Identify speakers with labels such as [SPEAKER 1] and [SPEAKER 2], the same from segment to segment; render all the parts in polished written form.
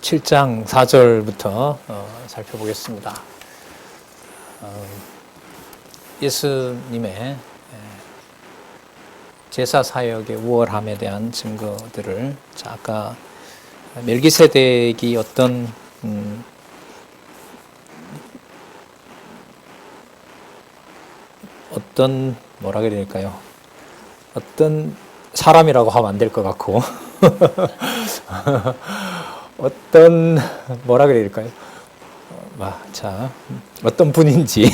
[SPEAKER 1] 7장 4절부터 살펴보겠습니다. 예수님의 제사 사역의 우월함에 대한 증거들을, 아까 멜기세덱이 어떤 뭐라 그래야 될까요? 어떤 사람이라고 하면 안 될 것 같고 뭐라 그래야 될까요? 어떤 분인지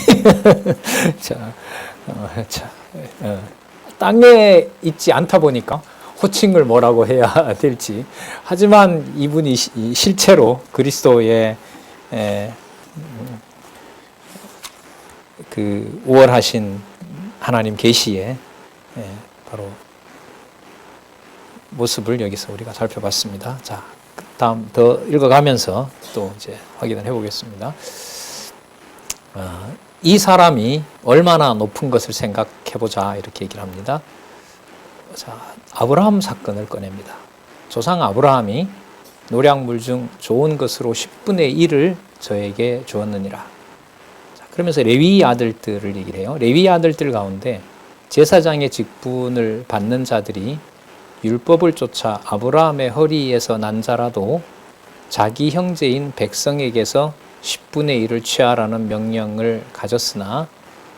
[SPEAKER 1] 땅에 있지 않다 보니까 호칭을 뭐라고 해야 될지, 하지만 이분이 실제로 그리스도의 그 우월하신 하나님 계시의 바로 모습을 여기서 우리가 살펴봤습니다. 자, 다음 더 읽어가면서 또 이제 확인을 해보겠습니다. 이 사람이 얼마나 높은 것을 생각해보자, 이렇게 얘기를 합니다. 자, 아브라함 사건을 꺼냅니다. 조상 아브라함이 노량물 중 좋은 것으로 10분의 1을 저에게 주었느니라. 자, 그러면서 레위 아들들을 얘기를 해요. 레위 아들들 가운데 제사장의 직분을 받는 자들이 율법을 쫓아 아브라함의 허리에서 난 자라도 자기 형제인 백성에게서 10분의 1을 취하라는 명령을 가졌으나,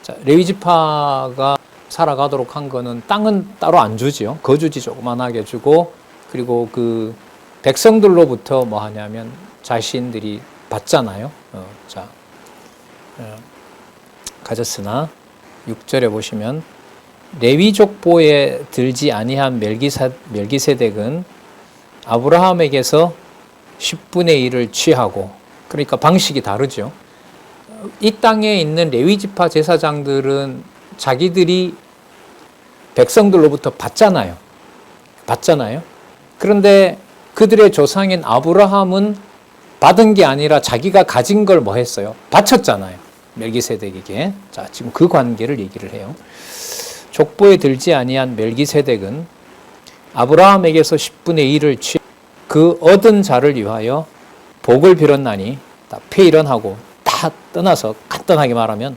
[SPEAKER 1] 자, 레위지파가 살아가도록 한 거는 땅은 따로 안 주지요. 거주지 조그만하게 주고, 그리고 그 백성들로부터 뭐 하냐면 자신들이 받잖아요. 가졌으나 6절에 보시면 레위 족보에 들지 아니한 멜기세덱은 아브라함에게서 10분의 1을 취하고, 그러니까 방식이 다르죠. 이 땅에 있는 레위 지파 제사장들은 자기들이 백성들로부터 받잖아요. 그런데 그들의 조상인 아브라함은 받은 게 아니라 자기가 가진 걸 뭐 했어요? 바쳤잖아요. 멜기세덱에게. 자, 지금 그 관계를 얘기를 해요. 족보에 들지 아니한 멜기세덱은 아브라함에게서 10분의 1을 취해 그 얻은 자를 위하여 복을 빌었나니, 폐일언하고 다 떠나서 간단하게 말하면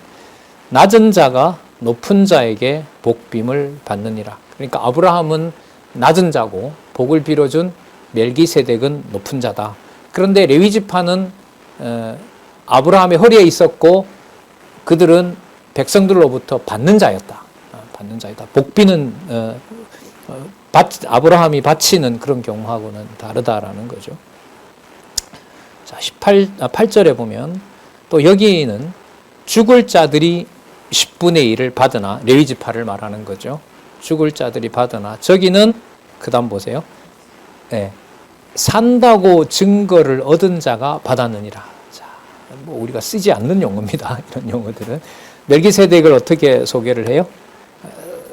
[SPEAKER 1] 낮은 자가 높은 자에게 복빔을 받느니라. 그러니까 아브라함은 낮은 자고 복을 빌어준 멜기세덱은 높은 자다. 그런데 레위 지파는 아브라함의 허리에 있었고 그들은 백성들로부터 받는 자였다. 복비는 아브라함이 바치는 그런 경우하고는 다르다라는 거죠. 자, 8절에 보면 또 여기는 죽을 자들이 10분의 1을 받으나, 레위 지파를 말하는 거죠. 죽을 자들이 받으나, 저기는 그 다음 보세요. 산다고 증거를 얻은 자가 받았느니라. 자, 뭐 우리가 쓰지 않는 용어입니다. 이런 용어들은. 멜기세덱을 어떻게 소개를 해요?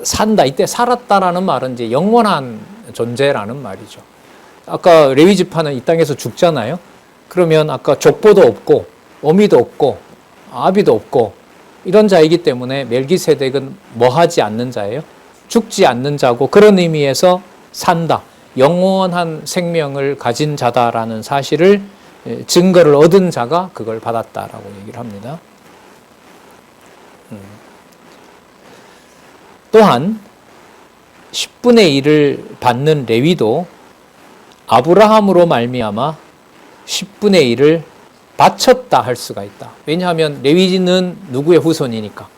[SPEAKER 1] 산다. 이때 살았다라는 말은 이제 영원한 존재라는 말이죠. 아까 레위 지파는 이 땅에서 죽잖아요. 그러면 아까 족보도 없고 어미도 없고 아비도 없고 이런 자이기 때문에 멜기세덱은 뭐 하지 않는 자예요? 죽지 않는 자고, 그런 의미에서 산다, 영원한 생명을 가진 자다라는 사실을, 증거를 얻은 자가 그걸 받았다라고 얘기를 합니다. 또한 10분의 1을 받는 레위도 아브라함으로 말미암아 10분의 1을 바쳤다 할 수가 있다. 왜냐하면 레위는 누구의 후손이니까?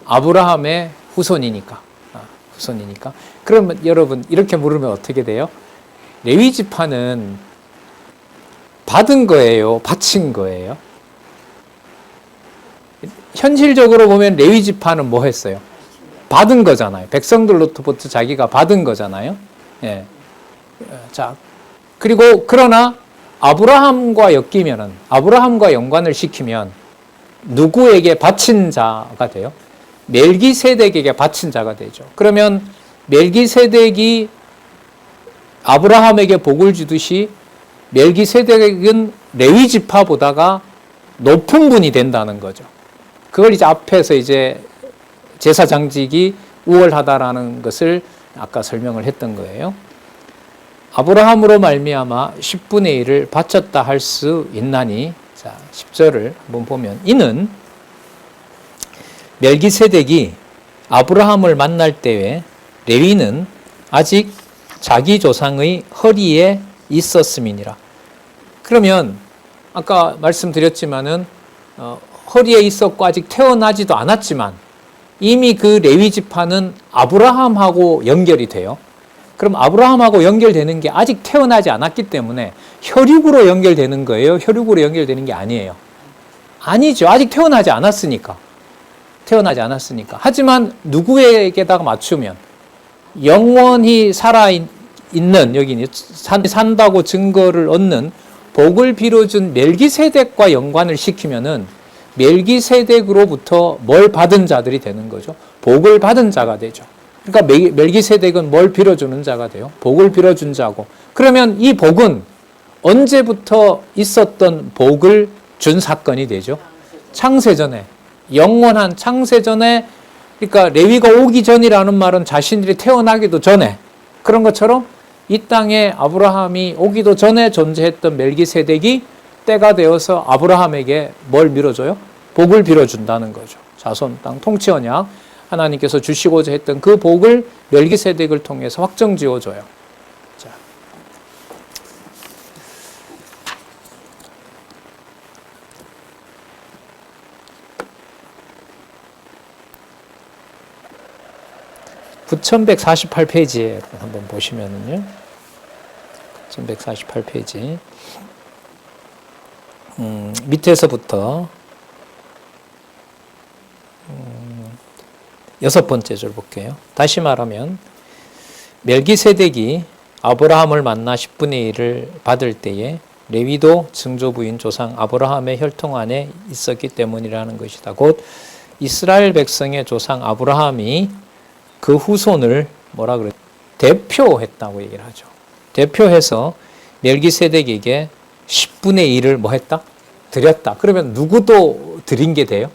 [SPEAKER 1] 아브라함의 후손이니까. 그러면 여러분, 이렇게 물으면 어떻게 돼요? 레위 지파는 받은 거예요, 바친 거예요? 현실적으로 보면 레위 지파는 뭐 했어요? 받은 거잖아요. 백성들로부터 자기가 받은 거잖아요. 예. 자, 그리고 그러나 아브라함과 엮이면은, 아브라함과 연관을 시키면 누구에게 바친 자가 돼요? 멜기세덱에게 바친 자가 되죠. 그러면 멜기세덱이 아브라함에게 복을 주듯이 멜기세덱은 레위 지파보다가 높은 분이 된다는 거죠. 그걸 이제 앞에서 이제 제사장직이 우월하다라는 것을 아까 설명을 했던 거예요. 아브라함으로 말미암아 10분의 1을 바쳤다 할 수 있나니. 자, 10절을 한번 보면 이는 멜기세덱이 아브라함을 만날 때에 레위는 아직 자기 조상의 허리에 있었음이니라. 그러면 아까 말씀드렸지만은 허리에 있었고 아직 태어나지도 않았지만 이미 그 레위 지파는 아브라함하고 연결이 돼요. 그럼 아브라함하고 연결되는 게 아직 태어나지 않았기 때문에 혈육으로 연결되는 거예요? 혈육으로 연결되는 게 아니에요? 아니죠. 아직 태어나지 않았으니까. 하지만 누구에게다가 맞추면 영원히 살아있는, 여기 산다고 증거를 얻는 복을 빌어준 멜기세덱과 연관을 시키면은 멜기세덱으로부터 뭘 받은 자들이 되는 거죠. 복을 받은 자가 되죠. 그러니까 멜기세덱은 뭘 빌어주는 자가 돼요? 복을 빌어준 자고. 그러면 이 복은 언제부터 있었던 복을 준 사건이 되죠? 창세전에. 영원한 창세전에. 그러니까 레위가 오기 전이라는 말은 자신들이 태어나기도 전에, 그런 것처럼 이 땅에 아브라함이 오기도 전에 존재했던 멜기세덱이 때가 되어서 아브라함에게 뭘 빌어줘요? 복을 빌어준다는 거죠. 자손, 땅, 통치 언약, 하나님께서 주시고자 했던 그 복을 멜기세덱을 통해서 확정 지어줘요. 자. (9148페이지에) 한번 보시면은요. 1148페이지. 밑에서부터 6번째 줄 볼게요. 다시 말하면 멜기세덱이 아브라함을 만나 10분의 1을 받을 때에 레위도 증조부인 조상 아브라함의 혈통 안에 있었기 때문이라는 것이다. 곧 이스라엘 백성의 조상 아브라함이 그 후손을 뭐라 그래? 대표했다고 얘기를 하죠. 대표해서 멜기세덱에게 10분의 1을 뭐 했다? 드렸다. 그러면 누구도 드린 게 돼요?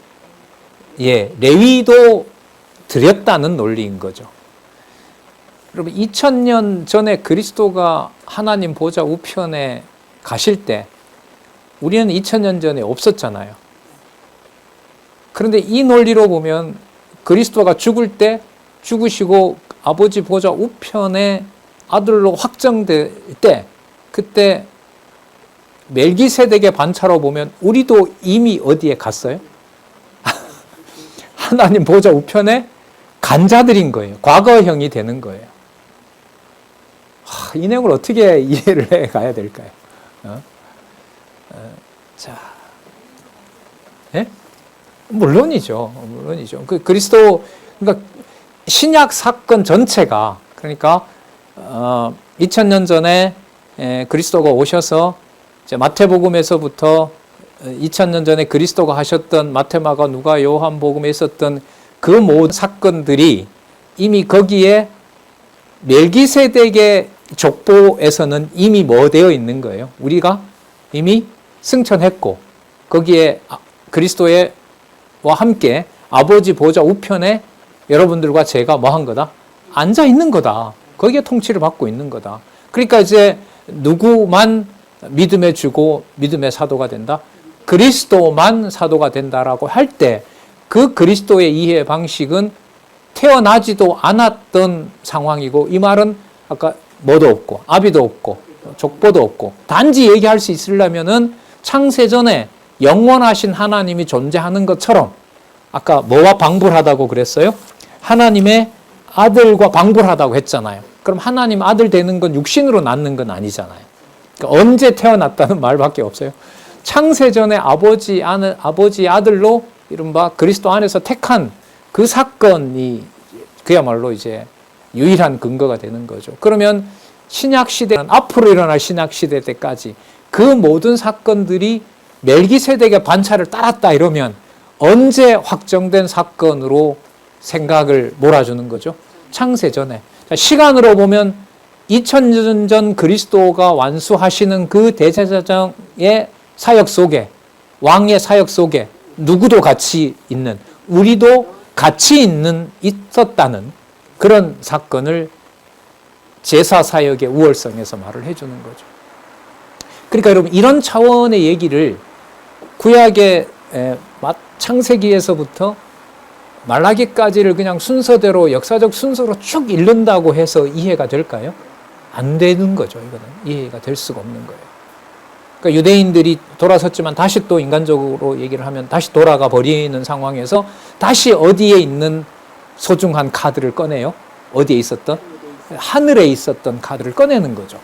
[SPEAKER 1] 예, 레위도 드렸다는 논리인 거죠. 여러분 2000년 전에 그리스도가 하나님 보좌 우편에 가실 때 우리는 2000년 전에 없었잖아요. 그런데 이 논리로 보면 그리스도가 죽을 때 죽으시고 아버지 보좌 우편에 아들로 확정될 때, 그때 멜기세덱의 반차로 보면 우리도 이미 어디에 갔어요? 하나님 보좌 우편에 간 자들인 거예요. 과거형이 되는 거예요. 이 내용을 어떻게 이해를 해 가야 될까요? 자, 예? 물론이죠. 그 그리스도, 그러니까 신약 사건 전체가, 그러니까 2000년 전에 그리스도가 오셔서 이제 마태복음에서부터 2000년 전에 그리스도가 하셨던 마태, 마가, 누가, 요한 복음에 있었던 그 모든 사건들이 이미 거기에 멜기세덱의 족보에서는 이미 뭐 되어 있는 거예요? 우리가 이미 승천했고 거기에 그리스도와 함께 아버지 보좌 우편에 여러분들과 제가 뭐 한 거다? 앉아 있는 거다. 거기에 통치를 받고 있는 거다. 그러니까 이제 누구만 믿음의 주고 믿음의 사도가 된다? 그리스도만 사도가 된다라고 할 때 그 그리스도의 이해 방식은 태어나지도 않았던 상황이고, 이 말은 아까 뭐도 없고 아비도 없고 족보도 없고, 단지 얘기할 수 있으려면은 창세전에 영원하신 하나님이 존재하는 것처럼, 아까 뭐와 방불하다고 그랬어요? 하나님의 아들과 방불하다고 했잖아요. 그럼 하나님 아들 되는 건 육신으로 낳는 건 아니잖아요. 그러니까 언제 태어났다는 말밖에 없어요. 창세전에 아버지 아들로 이른바 그리스도 안에서 택한 그 사건이 그야말로 이제 유일한 근거가 되는 거죠. 그러면 신약 시대는 앞으로 일어날 신약 시대 때까지 그 모든 사건들이 멜기세덱의 반차를 따랐다 이러면 언제 확정된 사건으로 생각을 몰아주는 거죠? 창세전에. 시간으로 보면 2000년 전 그리스도가 완수하시는 그 대제사장의 사역 속에, 왕의 사역 속에 누구도 같이 있는, 우리도 같이 있었다는 그런 사건을 제사 사역의 우월성에서 말을 해주는 거죠. 그러니까 여러분 이런 차원의 얘기를 구약의 창세기에서부터 말라기까지를 그냥 순서대로 역사적 순서로 쭉 읽는다고 해서 이해가 될까요? 안 되는 거죠. 이거는 이해가 될 수가 없는 거예요. 그러니까 유대인들이 돌아섰지만 다시 또 인간적으로 얘기를 하면 다시 돌아가 버리는 상황에서 다시 어디에 있는 소중한 카드를 꺼내요? 어디에 있었던? 하늘에 있었던 카드를 꺼내는 거죠.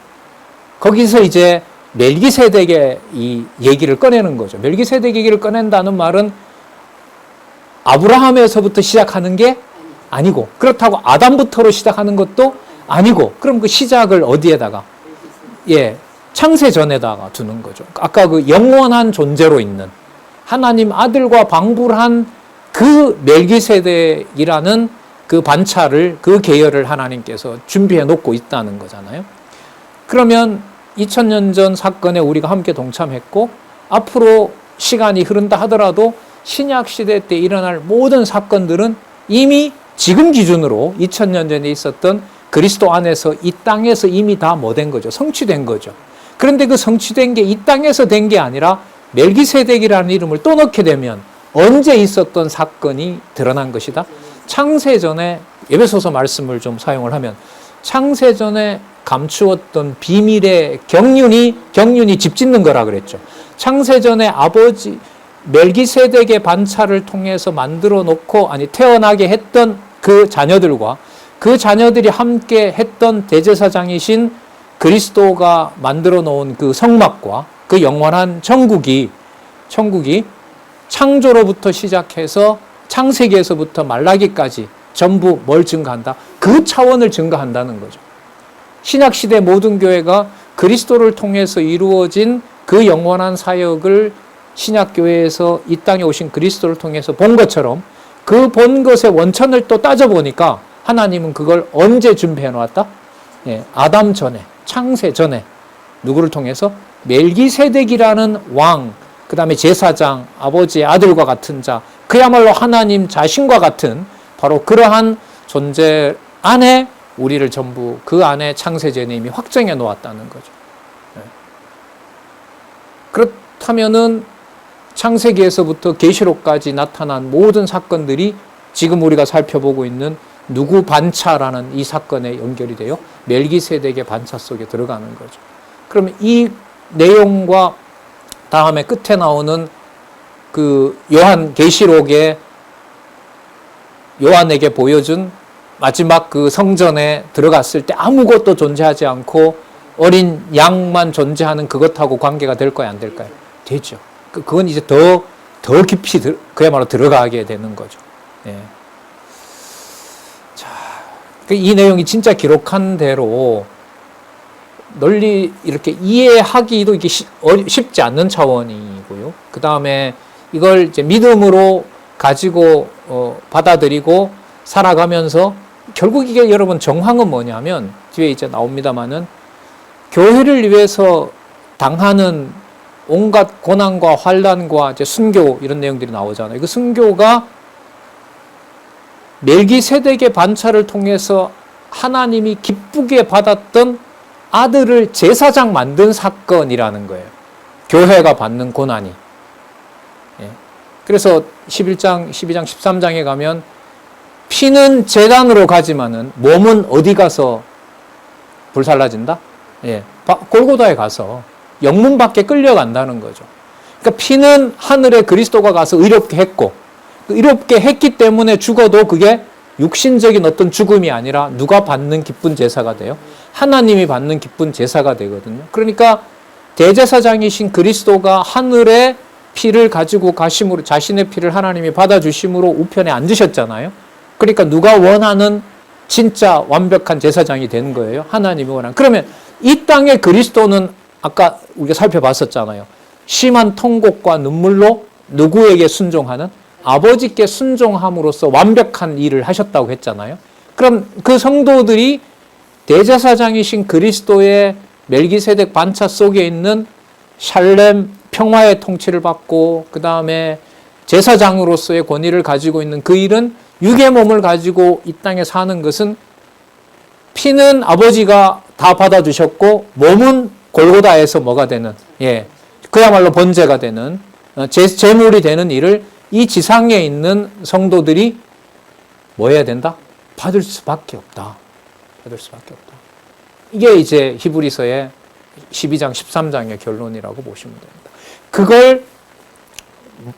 [SPEAKER 1] 거기서 이제 멜기세덱의 이 얘기를 꺼내는 거죠. 멜기세덱 얘기를 꺼낸다는 말은 아브라함에서부터 시작하는 게 아니고, 그렇다고 아담부터로 시작하는 것도 아니고, 그럼 그 시작을 어디에다가? 창세 전에다가 두는 거죠. 아까 그 영원한 존재로 있는 하나님 아들과 방불한 그 멜기세덱이라는 그 반차를, 그 계열을 하나님께서 준비해 놓고 있다는 거잖아요. 그러면 2000년 전 사건에 우리가 함께 동참했고, 앞으로 시간이 흐른다 하더라도 신약 시대 때 일어날 모든 사건들은 이미 지금 기준으로 2000년 전에 있었던 그리스도 안에서 이 땅에서 이미 다 뭐 된 거죠? 성취된 거죠. 그런데 그 성취된 게 이 땅에서 된 게 아니라 멜기세덱이라는 이름을 또 넣게 되면 언제 있었던 사건이 드러난 것이다? 창세전에, 에베소서 말씀을 좀 사용을 하면 창세전에 감추었던 비밀의 경륜이 집 짓는 거라 그랬죠. 창세전에 아버지 멜기세덱의 반차를 통해서 만들어 놓고 태어나게 했던 그 자녀들과 그 자녀들이 함께 했던 대제사장이신 그리스도가 만들어 놓은 그 성막과 그 영원한 천국이 창조로부터 시작해서 창세기에서부터 말라기까지 전부 뭘 증가한다? 그 차원을 증가한다는 거죠. 신약시대 모든 교회가 그리스도를 통해서 이루어진 그 영원한 사역을 신약교회에서 이 땅에 오신 그리스도를 통해서 본 것처럼 그 본 것의 원천을 또 따져보니까 하나님은 그걸 언제 준비해 놓았다? 아담 전에, 창세 전에 누구를 통해서? 멜기세덱이라는 왕, 그 다음에 제사장, 아버지의 아들과 같은 자, 그야말로 하나님 자신과 같은 바로 그러한 존재 안에 우리를 전부 그 안에 창세전에 이미 확정해 놓았다는 거죠. 그렇다면은 창세기에서부터 계시록까지 나타난 모든 사건들이 지금 우리가 살펴보고 있는 누구 반차라는 이 사건에 연결이 돼요? 멜기세덱의 반차 속에 들어가는 거죠. 그러면 이 내용과 다음에 끝에 나오는 그 요한 계시록에 요한에게 보여준 마지막 그 성전에 들어갔을 때 아무것도 존재하지 않고 어린 양만 존재하는 그것하고 관계가 될 거야, 안 될까요? 되죠. 그건 이제 더 깊이 그야말로 들어가게 되는 거죠. 자, 이 내용이 진짜 기록한 대로 널리 이렇게 이해하기도 이게 쉽지 않는 차원이고요. 그 다음에 이걸 이제 믿음으로 가지고 받아들이고 살아가면서 결국 이게 여러분 정황은 뭐냐면 뒤에 이제 나옵니다만은 교회를 위해서 당하는 온갖 고난과 환난과 이제 순교 이런 내용들이 나오잖아요. 그 순교가 멜기세덱의 반차를 통해서 하나님이 기쁘게 받았던 아들을 제사장 만든 사건이라는 거예요. 교회가 받는 고난이. 그래서 11장, 12장, 13장에 가면 피는 제단으로 가지만은 몸은 어디 가서 불살라진다? 골고다에 가서 영문 밖에 끌려간다는 거죠. 그러니까 피는 하늘에 그리스도가 가서 의롭게 했고, 의롭게 했기 때문에 죽어도 그게 육신적인 어떤 죽음이 아니라 누가 받는 기쁜 제사가 돼요? 하나님이 받는 기쁜 제사가 되거든요. 그러니까 대제사장이신 그리스도가 하늘에 피를 가지고 가심으로 자신의 피를 하나님이 받아주심으로 우편에 앉으셨잖아요. 그러니까 누가 원하는 진짜 완벽한 제사장이 되는 거예요. 하나님이 원하는. 그러면 이 땅의 그리스도는 아까 우리가 살펴봤었잖아요. 심한 통곡과 눈물로 누구에게 순종하는? 아버지께 순종함으로써 완벽한 일을 하셨다고 했잖아요. 그럼 그 성도들이 대제사장이신 그리스도의 멜기세덱 반차 속에 있는 샬렘 평화의 통치를 받고 그 다음에 제사장으로서의 권위를 가지고 있는 그 일은 육의 몸을 가지고 이 땅에 사는 것은 피는 아버지가 다 받아주셨고 몸은 골고다에서 뭐가 되는, 그야말로 번제가 되는, 제물이 되는 일을 이 지상에 있는 성도들이 뭐 해야 된다? 받을 수밖에 없다. 받을 수밖에 없다. 이게 이제 히브리서의 12장, 13장의 결론이라고 보시면 됩니다. 그걸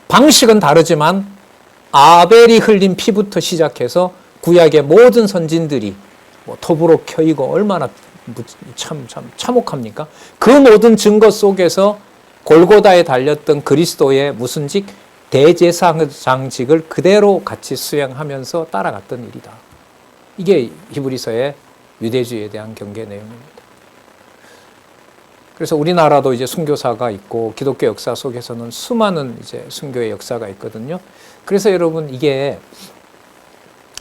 [SPEAKER 1] 방식은 다르지만 아벨이 흘린 피부터 시작해서 구약의 모든 선진들이 톱으로 켜이고 얼마나 참 참혹합니까? 그 모든 증거 속에서 골고다에 달렸던 그리스도의 무슨 직? 대제사장직을 그대로 같이 수행하면서 따라갔던 일이다. 이게 히브리서의 유대주의에 대한 경계 내용입니다. 그래서 우리나라도 이제 순교사가 있고 기독교 역사 속에서는 수많은 이제 순교의 역사가 있거든요. 그래서 여러분 이게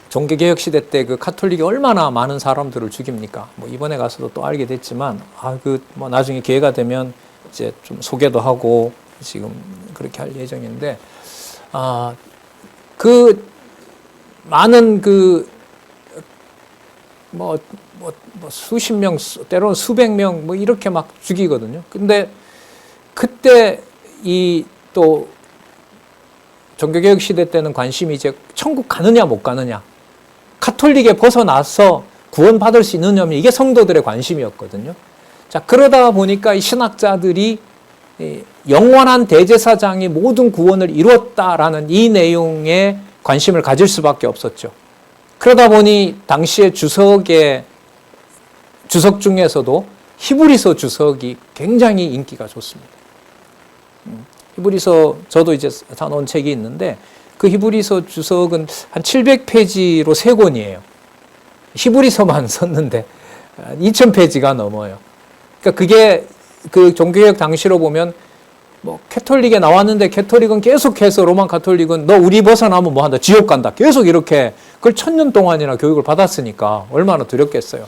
[SPEAKER 1] 종교개혁 시대 때 그 카톨릭이 얼마나 많은 사람들을 죽입니까? 이번에 가서도 또 알게 됐지만, 나중에 기회가 되면 이제 좀 소개도 하고 지금 그렇게 할 예정인데, 그 많은 수십 명, 때로는 수백 명 이렇게 막 죽이거든요. 근데 그때 또 종교개혁 시대 때는 관심이 이제 천국 가느냐 못 가느냐, 카톨릭에 벗어나서 구원받을 수 있느냐, 이게 성도들의 관심이었거든요. 자, 그러다 보니까 이 신학자들이 영원한 대제사장이 모든 구원을 이루었다라는 이 내용에 관심을 가질 수밖에 없었죠. 그러다 보니 당시의 주석 중에서도 히브리서 주석이 굉장히 인기가 좋습니다. 히브리서, 저도 이제 사놓은 책이 있는데 그 히브리서 주석은 한 700페이지로 3권이에요. 히브리서만 썼는데 2000페이지가 넘어요. 그러니까 그게 그 종교개혁 당시로 보면 캐톨릭에 나왔는데 캐톨릭은 계속해서 로만 카톨릭은 너 우리 벗어나면 뭐 한다, 지옥 간다, 계속 이렇게 그걸 1000년 동안이나 교육을 받았으니까 얼마나 두렵겠어요.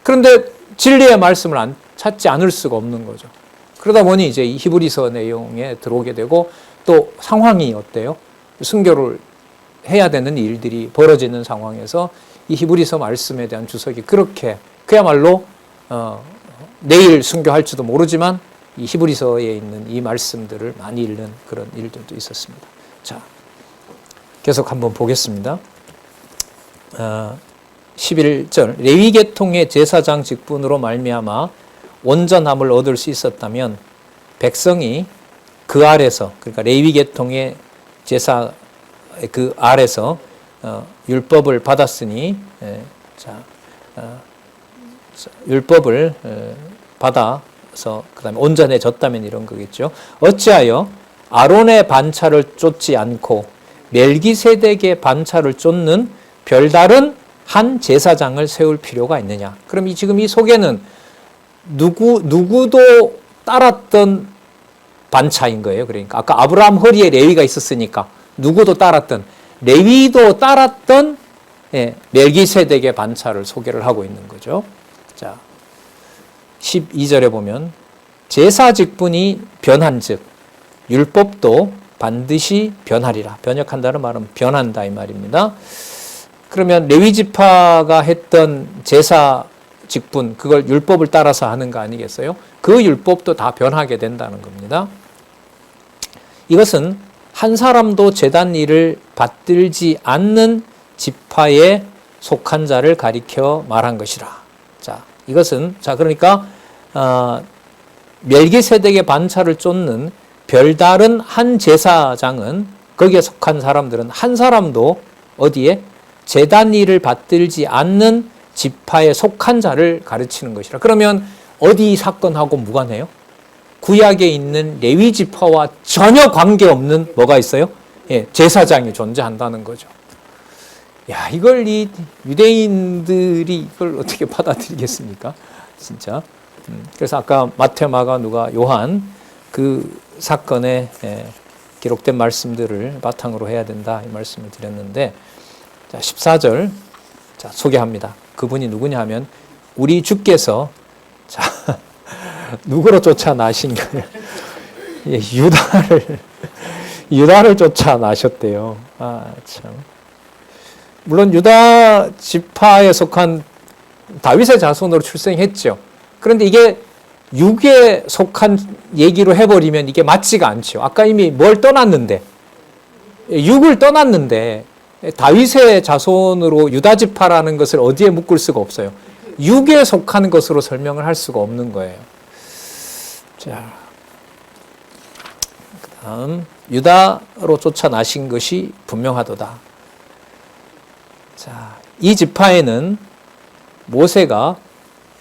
[SPEAKER 1] 그런데 진리의 말씀을 찾지 않을 수가 없는 거죠. 그러다 보니 이제 이 히브리서 내용에 들어오게 되고, 또 상황이 어때요? 순교를 해야 되는 일들이 벌어지는 상황에서 이 히브리서 말씀에 대한 주석이 그렇게 그야말로 내일 순교할지도 모르지만 이 히브리서에 있는 이 말씀들을 많이 읽는 그런 일들도 있었습니다. 자, 계속 한번 보겠습니다. 11절, 레위 계통의 제사장 직분으로 말미암아 온전함을 얻을 수 있었다면 백성이 그 아래서, 그러니까 레위 계통의 제사 그 아래서 율법을 받았으니, 율법을 받아서 그 다음에 온전해졌다면 이런 거겠죠. 어찌하여 아론의 반차를 쫓지 않고 멜기세덱의 반차를 쫓는 별다른 한 제사장을 세울 필요가 있느냐. 그럼 지금 이 속에는 누구도 따랐던 반차인 거예요. 그러니까 아까 아브라함 허리에 레위가 있었으니까 누구도 따랐던, 레위도 따랐던 멜기세덱의 반차를 소개를 하고 있는 거죠. 자, 12절에 보면 제사 직분이 변한즉 율법도 반드시 변하리라. 변혁한다는 말은 변한다 이 말입니다. 그러면 레위 지파가 했던 제사 직분, 그걸 율법을 따라서 하는 거 아니겠어요? 그 율법도 다 변하게 된다는 겁니다. 이것은 한 사람도 제단 일을 받들지 않는 지파에 속한 자를 가리켜 말한 것이라. 자, 이것은, 그러니까 멜기세덱의 반차를 쫓는 별다른 한 제사장은, 거기에 속한 사람들은 한 사람도 어디에 제단 일을 받들지 않는 지파에 속한 자를 가르치는 것이라. 그러면 어디 사건하고 무관해요? 구약에 있는 레위 지파와 전혀 관계없는 뭐가 있어요? 제사장이 존재한다는 거죠. 야, 이걸 이 유대인들이 이걸 어떻게 받아들이겠습니까? 진짜. 그래서 아까 마태, 마가, 누가, 요한 그 사건에 기록된 말씀들을 바탕으로 해야 된다 이 말씀을 드렸는데, 자, 14절 자, 소개합니다. 그분이 누구냐 하면 우리 주께서 누구로 쫓아나신 거예요? 유다를 쫓아나셨대요. 참. 물론 유다 지파에 속한 다윗의 자손으로 출생했죠. 그런데 이게 육에 속한 얘기로 해버리면 이게 맞지가 않죠. 아까 이미 뭘 떠났는데, 육을 떠났는데 다윗의 자손으로 유다지파라는 것을 어디에 묶을 수가 없어요. 육에 속한 것으로 설명을 할 수가 없는 거예요. 자, 그다음 유다로 쫓아나신 것이 분명하도다. 자, 이 지파에는 모세가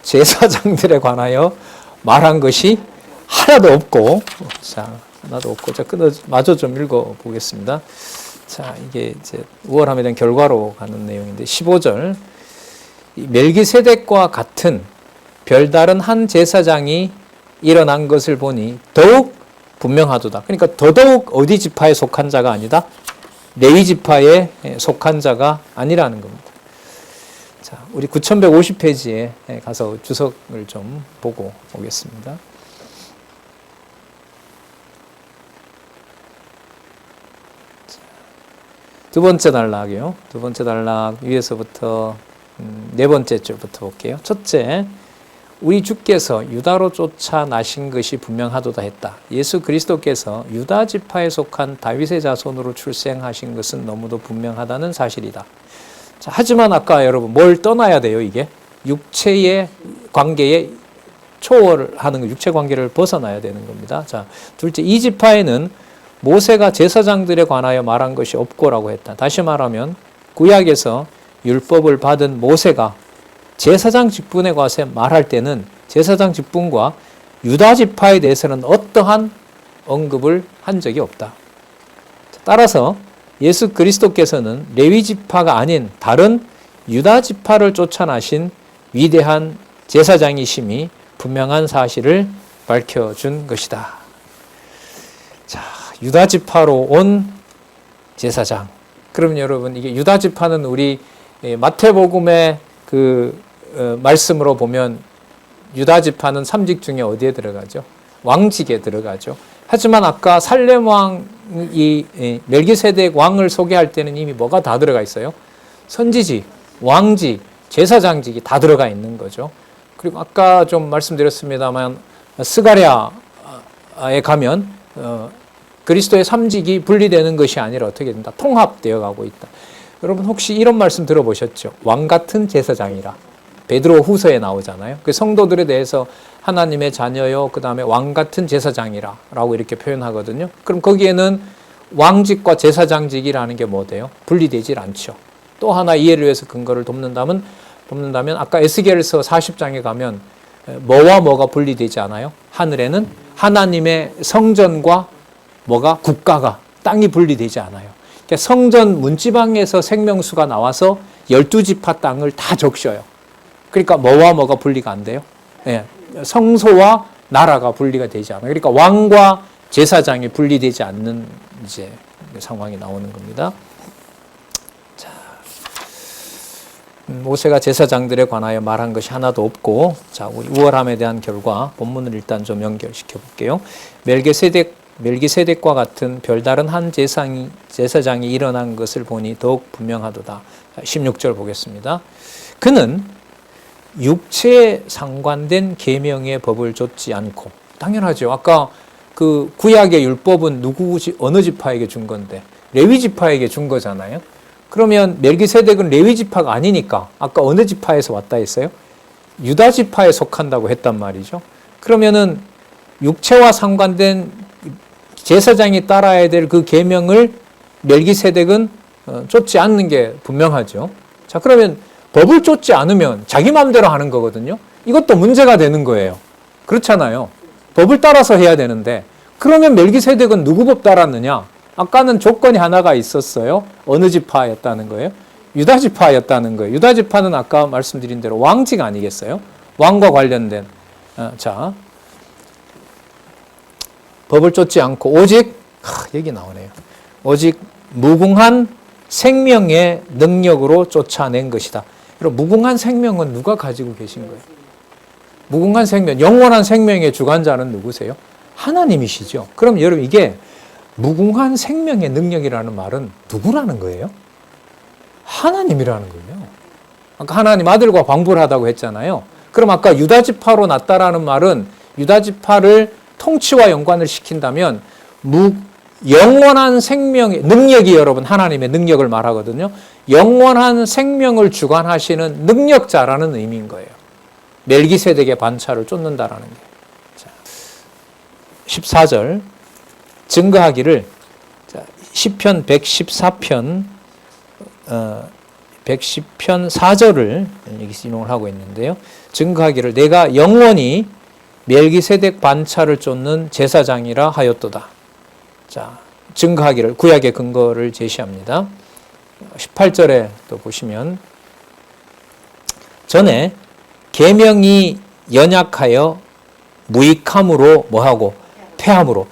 [SPEAKER 1] 제사장들에 관하여 말한 것이 하나도 없고, 자, 하나도 없고, 자, 마저 좀 읽어보겠습니다. 자, 이게 이제 우월함에 대한 결과로 가는 내용인데, 15절. 멜기세덱과 같은 별다른 한 제사장이 일어난 것을 보니 더욱 분명하도다. 그러니까 더더욱 어디 지파에 속한 자가 아니다. 레위 지파에 속한 자가 아니라는 겁니다. 자, 우리 9150페이지에 가서 주석을 좀 보고 오겠습니다. 두 번째 단락이요. 두 번째 단락 위에서부터 네 번째 줄부터 볼게요. 첫째, 우리 주께서 유다로 쫓아나신 것이 분명하도다 했다. 예수 그리스도께서 유다 지파에 속한 다윗의 자손으로 출생하신 것은 너무도 분명하다는 사실이다. 자, 하지만 아까 여러분 뭘 떠나야 돼요? 이게 육체의 관계에 초월하는 거, 육체 관계를 벗어나야 되는 겁니다. 자, 둘째, 이 지파에는 모세가 제사장들에 관하여 말한 것이 없고라고 했다. 다시 말하면 구약에서 율법을 받은 모세가 제사장 직분에 관해서 말할 때는 제사장 직분과 유다 지파에 대해서는 어떠한 언급을 한 적이 없다. 따라서 예수 그리스도께서는 레위 지파가 아닌 다른 유다 지파를 쫓아나신 위대한 제사장이심이 분명한 사실을 밝혀준 것이다. 자, 유다 지파로 온 제사장. 그럼 여러분, 이게 유다 지파는 우리 마태복음의 말씀으로 보면 유다 지파는 3직 중에 어디에 들어가죠? 왕직에 들어가죠. 하지만 아까 살렘 왕이 멜기세덱 왕을 소개할 때는 이미 뭐가 다 들어가 있어요? 선지직, 왕직, 제사장직이 다 들어가 있는 거죠. 그리고 아까 좀 말씀드렸습니다만 스가랴에 가면 그리스도의 3직이 분리되는 것이 아니라 어떻게 된다? 통합되어 가고 있다. 여러분 혹시 이런 말씀 들어보셨죠? 왕 같은 제사장이라. 베드로 후서에 나오잖아요. 그 성도들에 대해서 하나님의 자녀요, 그 다음에 왕 같은 제사장이라 라고 이렇게 표현하거든요. 그럼 거기에는 왕직과 제사장직이라는 게 뭐 돼요? 분리되질 않죠. 또 하나 이해를 위해서 근거를 돕는다면 아까 에스겔서 40장에 가면 뭐와 뭐가 분리되지 않아요? 하늘에는 하나님의 성전과 뭐가? 국가가, 땅이 분리되지 않아요. 그러니까 성전 문지방에서 생명수가 나와서 12지파 땅을 다 적셔요. 그러니까 뭐와 뭐가 분리가 안 돼요? 네. 성소와 나라가 분리가 되지 않아요. 그러니까 왕과 제사장이 분리되지 않는 이제 상황이 나오는 겁니다. 자, 모세가 제사장들에 관하여 말한 것이 하나도 없고, 자, 우리 우월함에 대한 결과 본문을 일단 좀 연결시켜 볼게요. 멜기세덱과 같은 별다른 한 제사장이 일어난 것을 보니 더욱 분명하도다. 16절 보겠습니다. 그는 육체에 상관된 계명의 법을 좇지 않고, 당연하죠. 아까 그 구약의 율법은 어느 지파에게 준 건데 레위 지파에게 준 거잖아요. 그러면 멜기세덱은 레위 지파가 아니니까 아까 어느 지파에서 왔다 했어요? 유다 지파에 속한다고 했단 말이죠. 그러면은 육체와 상관된 제사장이 따라야 될 그 계명을 멜기세덱은 좇지 않는 게 분명하죠. 자, 그러면 법을 좇지 않으면 자기 마음대로 하는 거거든요. 이것도 문제가 되는 거예요. 그렇잖아요. 법을 따라서 해야 되는데, 그러면 멜기세덱은 누구 법 따랐느냐? 아까는 조건이 하나가 있었어요. 어느 지파였다는 거예요? 유다 지파였다는 거예요. 유다 지파는 아까 말씀드린 대로 왕직 아니겠어요? 왕과 관련된. 자, 법을 좇지 않고 오직 여기 나오네요. 오직 무궁한 생명의 능력으로 쫓아낸 것이다. 여러분, 무궁한 생명은 누가 가지고 계신 거예요? 무궁한 생명, 영원한 생명의 주관자는 누구세요? 하나님이시죠. 그럼 여러분, 이게 무궁한 생명의 능력이라는 말은 누구라는 거예요? 하나님이라는 거예요. 아까 하나님 아들과 방부를 하다고 했잖아요. 그럼 아까 유다지파로 났다라는 말은 유다지파를 통치와 연관을 시킨다면 영원한 생명의 능력이 여러분 하나님의 능력을 말하거든요. 영원한 생명을 주관하시는 능력자라는 의미인 거예요. 멜기세덱의 반차를 쫓는다라는 게. 자, 14절 증거하기를 시편 114편 110편 4절을 여기서 인용을 하고 있는데요. 증거하기를 내가 영원히 멜기세덱 반차를 쫓는 제사장이라 하였도다. 자, 증거하기를 구약의 근거를 제시합니다. 18절에 또 보시면 전에 계명이 연약하여 무익함으로 뭐하고 패함으로,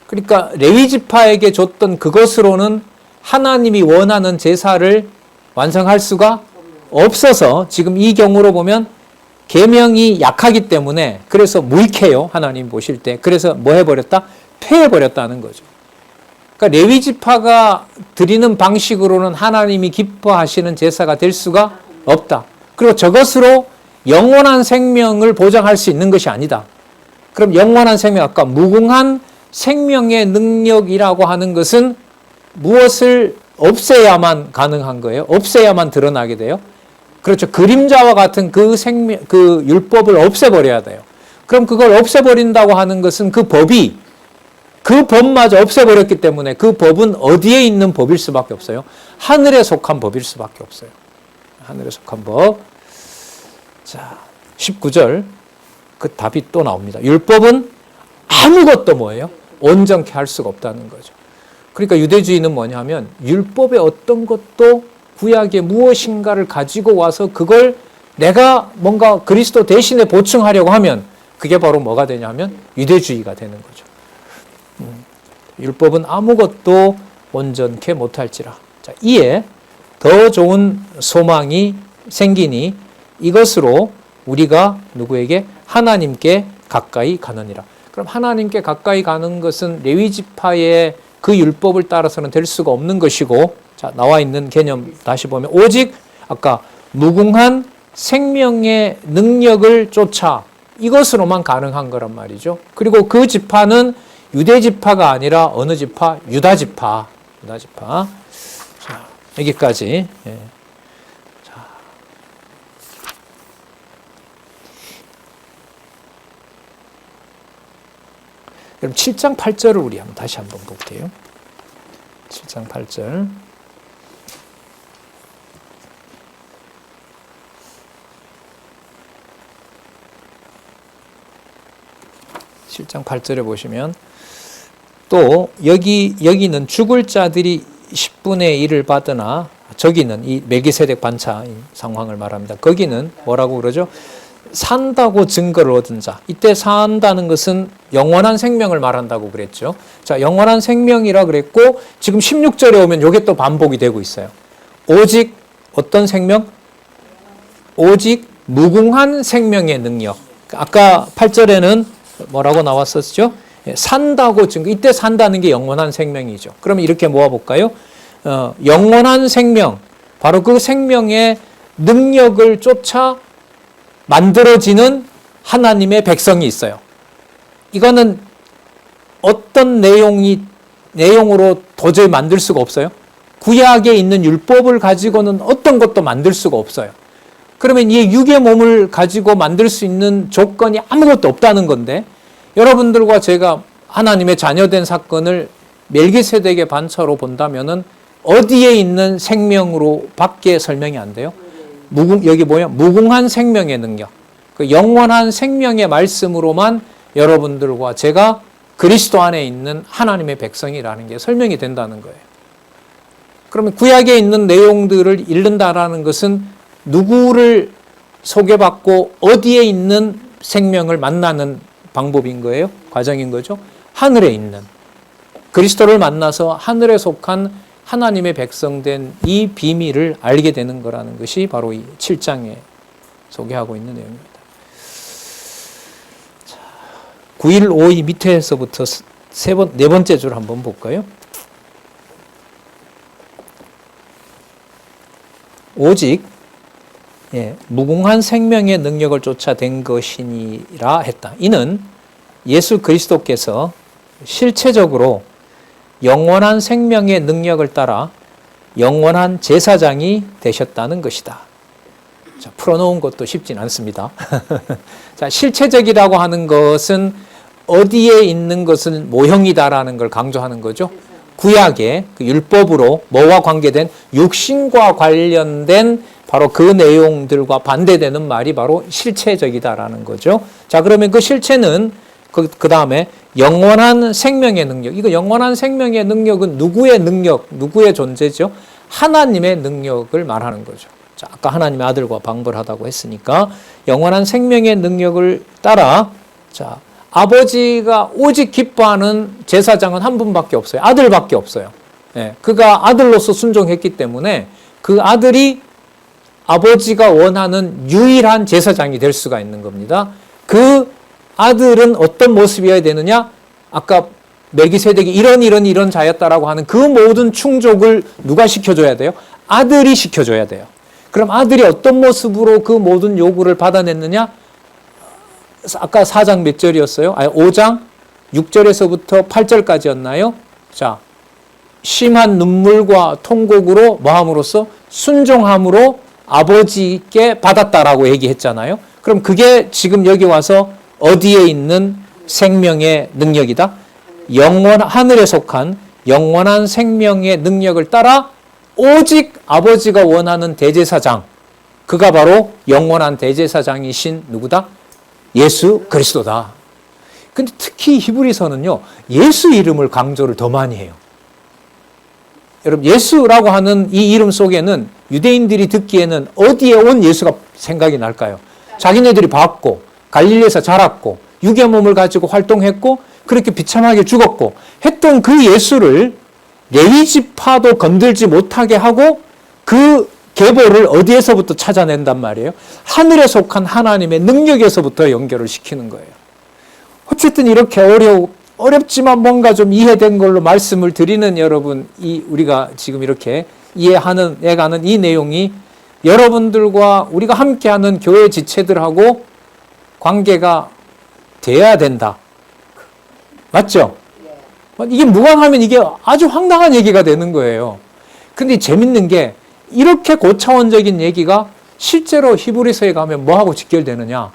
[SPEAKER 1] 그러니까 레위 지파에게 줬던 그것으로는 하나님이 원하는 제사를 완성할 수가 없어서 지금 이 경우로 보면 계명이 약하기 때문에 그래서 무익해요. 하나님 보실 때. 그래서 뭐 해버렸다? 패해버렸다는 거죠. 그러니까 레위 지파가 드리는 방식으로는 하나님이 기뻐하시는 제사가 될 수가 없다. 그리고 저것으로 영원한 생명을 보장할 수 있는 것이 아니다. 그럼 영원한 생명, 아까 무궁한 생명의 능력이라고 하는 것은 무엇을 없애야만 가능한 거예요? 없애야만 드러나게 돼요? 그렇죠. 그림자와 같은 그 율법을 없애버려야 돼요. 그럼 그걸 없애버린다고 하는 것은 그 법마저 없애버렸기 때문에 그 법은 어디에 있는 법일 수밖에 없어요? 하늘에 속한 법일 수밖에 없어요. 하늘에 속한 법. 자, 19절. 그 답이 또 나옵니다. 율법은 아무것도 뭐예요? 온전케 할 수가 없다는 거죠. 그러니까 유대주의는 뭐냐 하면 율법의 어떤 것도 구약의 무엇인가를 가지고 와서 그걸 내가 뭔가 그리스도 대신에 보충하려고 하면 그게 바로 뭐가 되냐 하면 유대주의가 되는 거죠. 율법은 아무것도 온전케 못할지라. 자, 이에 더 좋은 소망이 생기니 이것으로 우리가 누구에게? 하나님께 가까이 가느니라. 그럼 하나님께 가까이 가는 것은 레위 지파의 그 율법을 따라서는 될 수가 없는 것이고, 자, 나와 있는 개념 다시 보면 오직 아까 무궁한 생명의 능력을 쫓아 이것으로만 가능한 거란 말이죠. 그리고 그 지파는 유대 지파가 아니라 어느 지파? 유다 지파. 자, 여기까지. 예. 자. 그럼 7장 8절을 우리 다시 한번 볼게요. 7장 8절. (7장 8절에) 보시면 또 여기는 죽을 자들이 10분의 1을 받으나 저기는 이 멜기세덱 반차 상황을 말합니다. 거기는 뭐라고 그러죠? 산다고 증거를 얻은 자. 이때 산다는 것은 영원한 생명을 말한다고 그랬죠. 자, 영원한 생명이라 그랬고 지금 16절에 오면 이게 또 반복이 되고 있어요. 오직 어떤 생명? 오직 무궁한 생명의 능력. 아까 8절에는 뭐라고 나왔었죠? 산다고 증거. 이때 산다는 게 영원한 생명이죠. 그러면 이렇게 모아볼까요? 영원한 생명. 바로 그 생명의 능력을 쫓아 만들어지는 하나님의 백성이 있어요. 이거는 어떤 내용으로 도저히 만들 수가 없어요. 구약에 있는 율법을 가지고는 어떤 것도 만들 수가 없어요. 그러면 이 육의 몸을 가지고 만들 수 있는 조건이 아무것도 없다는 건데, 여러분들과 제가 하나님의 자녀된 사건을 멜기세덱의 반차로 본다면은 어디에 있는 생명으로 밖에 설명이 안 돼요? 여기 뭐야? 무궁한 생명의 능력. 그 영원한 생명의 말씀으로만 여러분들과 제가 그리스도 안에 있는 하나님의 백성이라는 게 설명이 된다는 거예요. 그러면 구약에 있는 내용들을 읽는다라는 것은 누구를 소개받고 어디에 있는 생명을 만나는 방법인 거예요? 과정인 거죠? 하늘에 있는. 그리스도를 만나서 하늘에 속한 하나님의 백성된 이 비밀을 알게 되는 거라는 것이 바로 이 7장에 소개하고 있는 내용입니다. 자, 9일 5이 밑에서부터 네 번째 줄 한번 볼까요? 오직 무궁한 생명의 능력을 쫓아낸 것이니라 했다. 이는 예수 그리스도께서 실체적으로 영원한 생명의 능력을 따라 영원한 제사장이 되셨다는 것이다. 자, 풀어놓은 것도 쉽진 않습니다. 자, 실체적이라고 하는 것은 어디에 있는 것은 모형이다라는 걸 강조하는 거죠. 구약의 그 율법으로 뭐와 관계된 육신과 관련된 바로 그 내용들과 반대되는 말이 바로 실체적이다라는 거죠. 자, 그러면 그 실체는 그 다음에 영원한 생명의 능력. 이거 영원한 생명의 능력은 누구의 능력, 누구의 존재죠? 하나님의 능력을 말하는 거죠. 자, 아까 하나님의 아들과 방불하다고 했으니까 영원한 생명의 능력을 따라 자, 아버지가 오직 기뻐하는 제사장은 한 분밖에 없어요. 아들밖에 없어요. 그가 아들로서 순종했기 때문에 그 아들이 아버지가 원하는 유일한 제사장이 될 수가 있는 겁니다. 그 아들은 어떤 모습이어야 되느냐? 아까 멜기세덱이 이런 자였다라고 하는 그 모든 충족을 누가 시켜줘야 돼요? 아들이 시켜줘야 돼요. 그럼 아들이 어떤 모습으로 그 모든 요구를 받아냈느냐? 아까 4장 몇 절이었어요? 5장 6절에서부터 8절까지였나요? 자, 심한 눈물과 통곡으로 뭐함으로써? 순종함으로 아버지께 받았다라고 얘기했잖아요. 그럼 그게 지금 여기 와서 어디에 있는 생명의 능력이다? 하늘에 속한 영원한 생명의 능력을 따라 오직 아버지가 원하는 대제사장, 그가 바로 영원한 대제사장이신 누구다? 예수 그리스도다. 근데 특히 히브리서는요, 예수 이름을 강조를 더 많이 해요. 여러분, 예수라고 하는 이 이름 속에는 유대인들이 듣기에는 어디에 온 예수가 생각이 날까요? 자기네들이 봤고, 갈릴리에서 자랐고, 육의 몸을 가지고 활동했고, 그렇게 비참하게 죽었고, 했던 그 예수를 레위 지파도 건들지 못하게 하고, 그 계보를 어디에서부터 찾아낸단 말이에요? 하늘에 속한 하나님의 능력에서부터 연결을 시키는 거예요. 어쨌든 이렇게 어렵지만 뭔가 좀 이해된 걸로 말씀을 드리는 여러분, 우리가 지금 이렇게 이해가는 이 내용이 여러분들과 우리가 함께하는 교회 지체들하고 관계가 돼야 된다. 맞죠? 이게 무관하면 이게 아주 황당한 얘기가 되는 거예요. 근데 재밌는 게 이렇게 고차원적인 얘기가 실제로 히브리서에 가면 뭐하고 직결되느냐?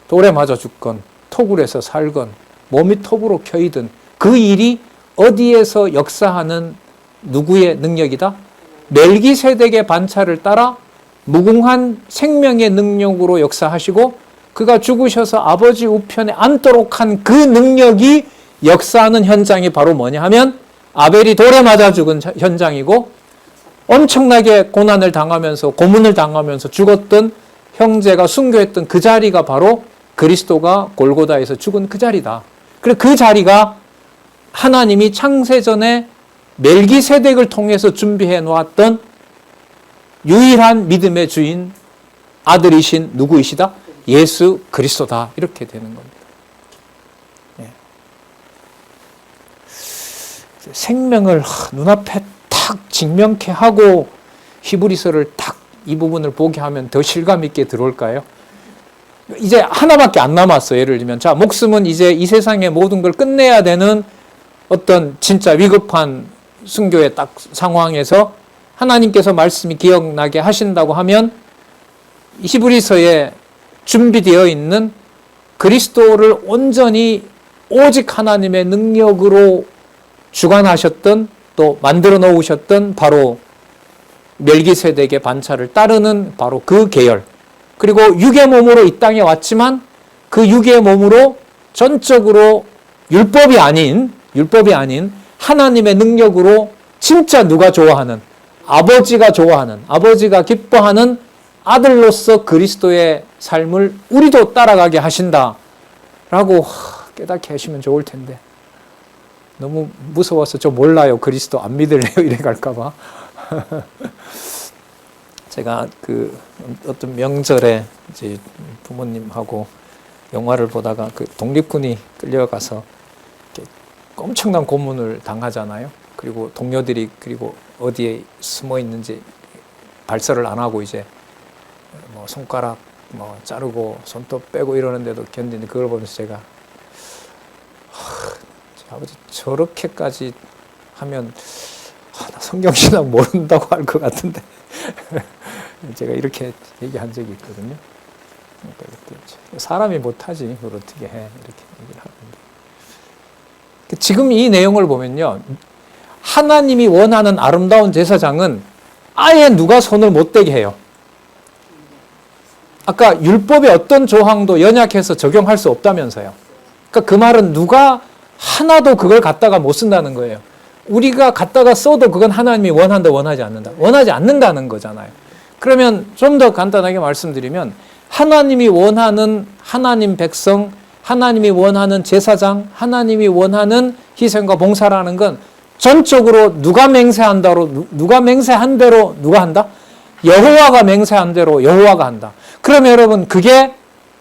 [SPEAKER 1] 돌에 맞아 죽건 토굴에서 살건 몸이 톱으로 켜이든 그 일이 어디에서 역사하는 누구의 능력이다? 멜기세덱의 반차를 따라 무궁한 생명의 능력으로 역사하시고 그가 죽으셔서 아버지 우편에 앉도록 한 그 능력이 역사하는 현장이 바로 뭐냐 하면 아벨이 돌에 맞아 죽은 현장이고 엄청나게 고난을 당하면서 고문을 당하면서 죽었던 형제가 순교했던 그 자리가 바로 그리스도가 골고다에서 죽은 그 자리다. 그래서 그 자리가 하나님이 창세전에 멜기세덱을 통해서 준비해 놓았던 유일한 믿음의 주인 아들이신 누구이시다? 예수 그리스도다. 이렇게 되는 겁니다. 생명을 눈앞에 탁 직면케 하고 히브리서를 탁 이 부분을 보게 하면 더 실감 있게 들어올까요? 이제 하나밖에 안 남았어요. 예를 들면 자, 목숨은 이제 이 세상의 모든 걸 끝내야 되는 어떤 진짜 위급한 순교의 딱 상황에서 하나님께서 말씀이 기억나게 하신다고 하면 히브리서에 준비되어 있는 그리스도를 온전히 오직 하나님의 능력으로 주관하셨던 또 만들어 놓으셨던 바로 멜기세덱의 반차를 따르는 바로 그 계열, 그리고 육의 몸으로 이 땅에 왔지만 그 육의 몸으로 전적으로 율법이 아닌 하나님의 능력으로 진짜 누가 좋아하는, 아버지가 좋아하는, 아버지가 기뻐하는 아들로서 그리스도의 삶을 우리도 따라가게 하신다라고 깨닫게 하시면 좋을 텐데 너무 무서워서 저 몰라요, 그리스도 안 믿을래요 이래 갈까봐. 제가 그 어떤 명절에 이제 부모님하고 영화를 보다가 그 독립군이 끌려가서 엄청난 고문을 당하잖아요. 그리고 동료들이 그리고 어디에 숨어 있는지 발설을 안 하고 이제 뭐 손가락 뭐 자르고 손톱 빼고 이러는데도 견디는데 그걸 보면서 제가 아버지 저렇게까지 하면 나 성경신학 모른다고 할 것 같은데 제가 이렇게 얘기한 적이 있거든요. 그러니까 사람이 못하지 그걸 어떻게 해 이렇게 얘기를 하는데 지금 이 내용을 보면요, 하나님이 원하는 아름다운 제사장은 아예 누가 손을 못 대게 해요. 아까 율법의 어떤 조항도 연약해서 적용할 수 없다면서요. 그러니까 그 말은 누가 하나도 그걸 갖다가 못 쓴다는 거예요. 우리가 갖다가 써도 그건 하나님이 원한다, 원하지 않는다. 원하지 않는다는 거잖아요. 그러면 좀 더 간단하게 말씀드리면 하나님이 원하는 하나님 백성, 하나님이 원하는 제사장, 하나님이 원하는 희생과 봉사라는 건 전적으로 누가 맹세한다로, 누가 맹세한 대로 누가 한다? 여호와가 맹세한 대로 여호와가 한다. 그러면 여러분 그게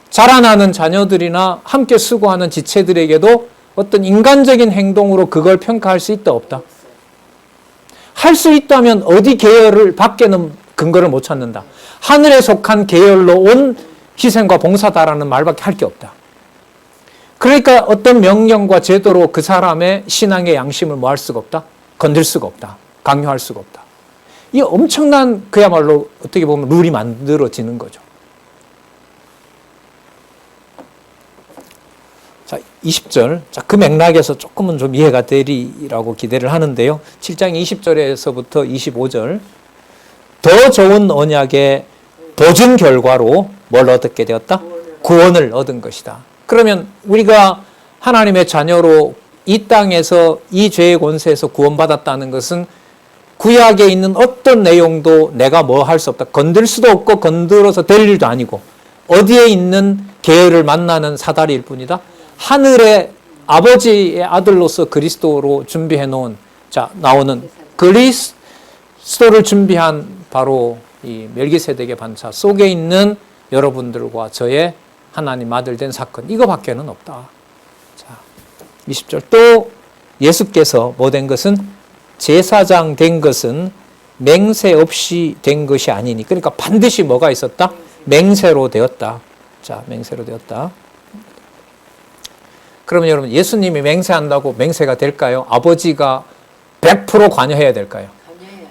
[SPEAKER 1] 자라나는 자녀들이나 함께 수고하는 지체들에게도 어떤 인간적인 행동으로 그걸 평가할 수 있다 없다? 할 수 있다면 어디 계열을 밖에는 근거를 못 찾는다. 하늘에 속한 계열로 온 희생과 봉사다라는 말밖에 할 게 없다. 그러니까 어떤 명령과 제도로 그 사람의 신앙의 양심을 뭐 할 수가 없다? 건들 수가 없다. 강요할 수가 없다. 이 엄청난 그야말로 어떻게 보면 룰이 만들어지는 거죠. 자, 20절. 자, 그 맥락에서 조금은 좀 이해가 되리라고 기대를 하는데요. 7장 20절에서부터 25절. 더 좋은 언약의 보증 결과로 뭘 얻게 되었다? 구원을 얻은 것이다. 그러면 우리가 하나님의 자녀로 이 땅에서 이 죄의 권세에서 구원받았다는 것은 구약에 있는 어떤 내용도 내가 뭐 할 수 없다. 건들 수도 없고 건들어서 될 일도 아니고 어디에 있는 계열을 만나는 사다리일 뿐이다. 하늘의 아버지의 아들로서 그리스도로 준비해 놓은 자 나오는 그리스도를 준비한 바로 이 멜기세덱의 반차 속에 있는 여러분들과 저의 하나님 아들 된 사건 이거밖에는 없다. 자, 20절 또 예수께서 뭐 된 것은 제사장 된 것은 맹세 없이 된 것이 아니니 그러니까 반드시 뭐가 있었다? 맹세로 되었다. 자, 맹세로 되었다. 그러면 여러분 예수님이 맹세한다고 맹세가 될까요? 아버지가 100% 관여해야 될까요?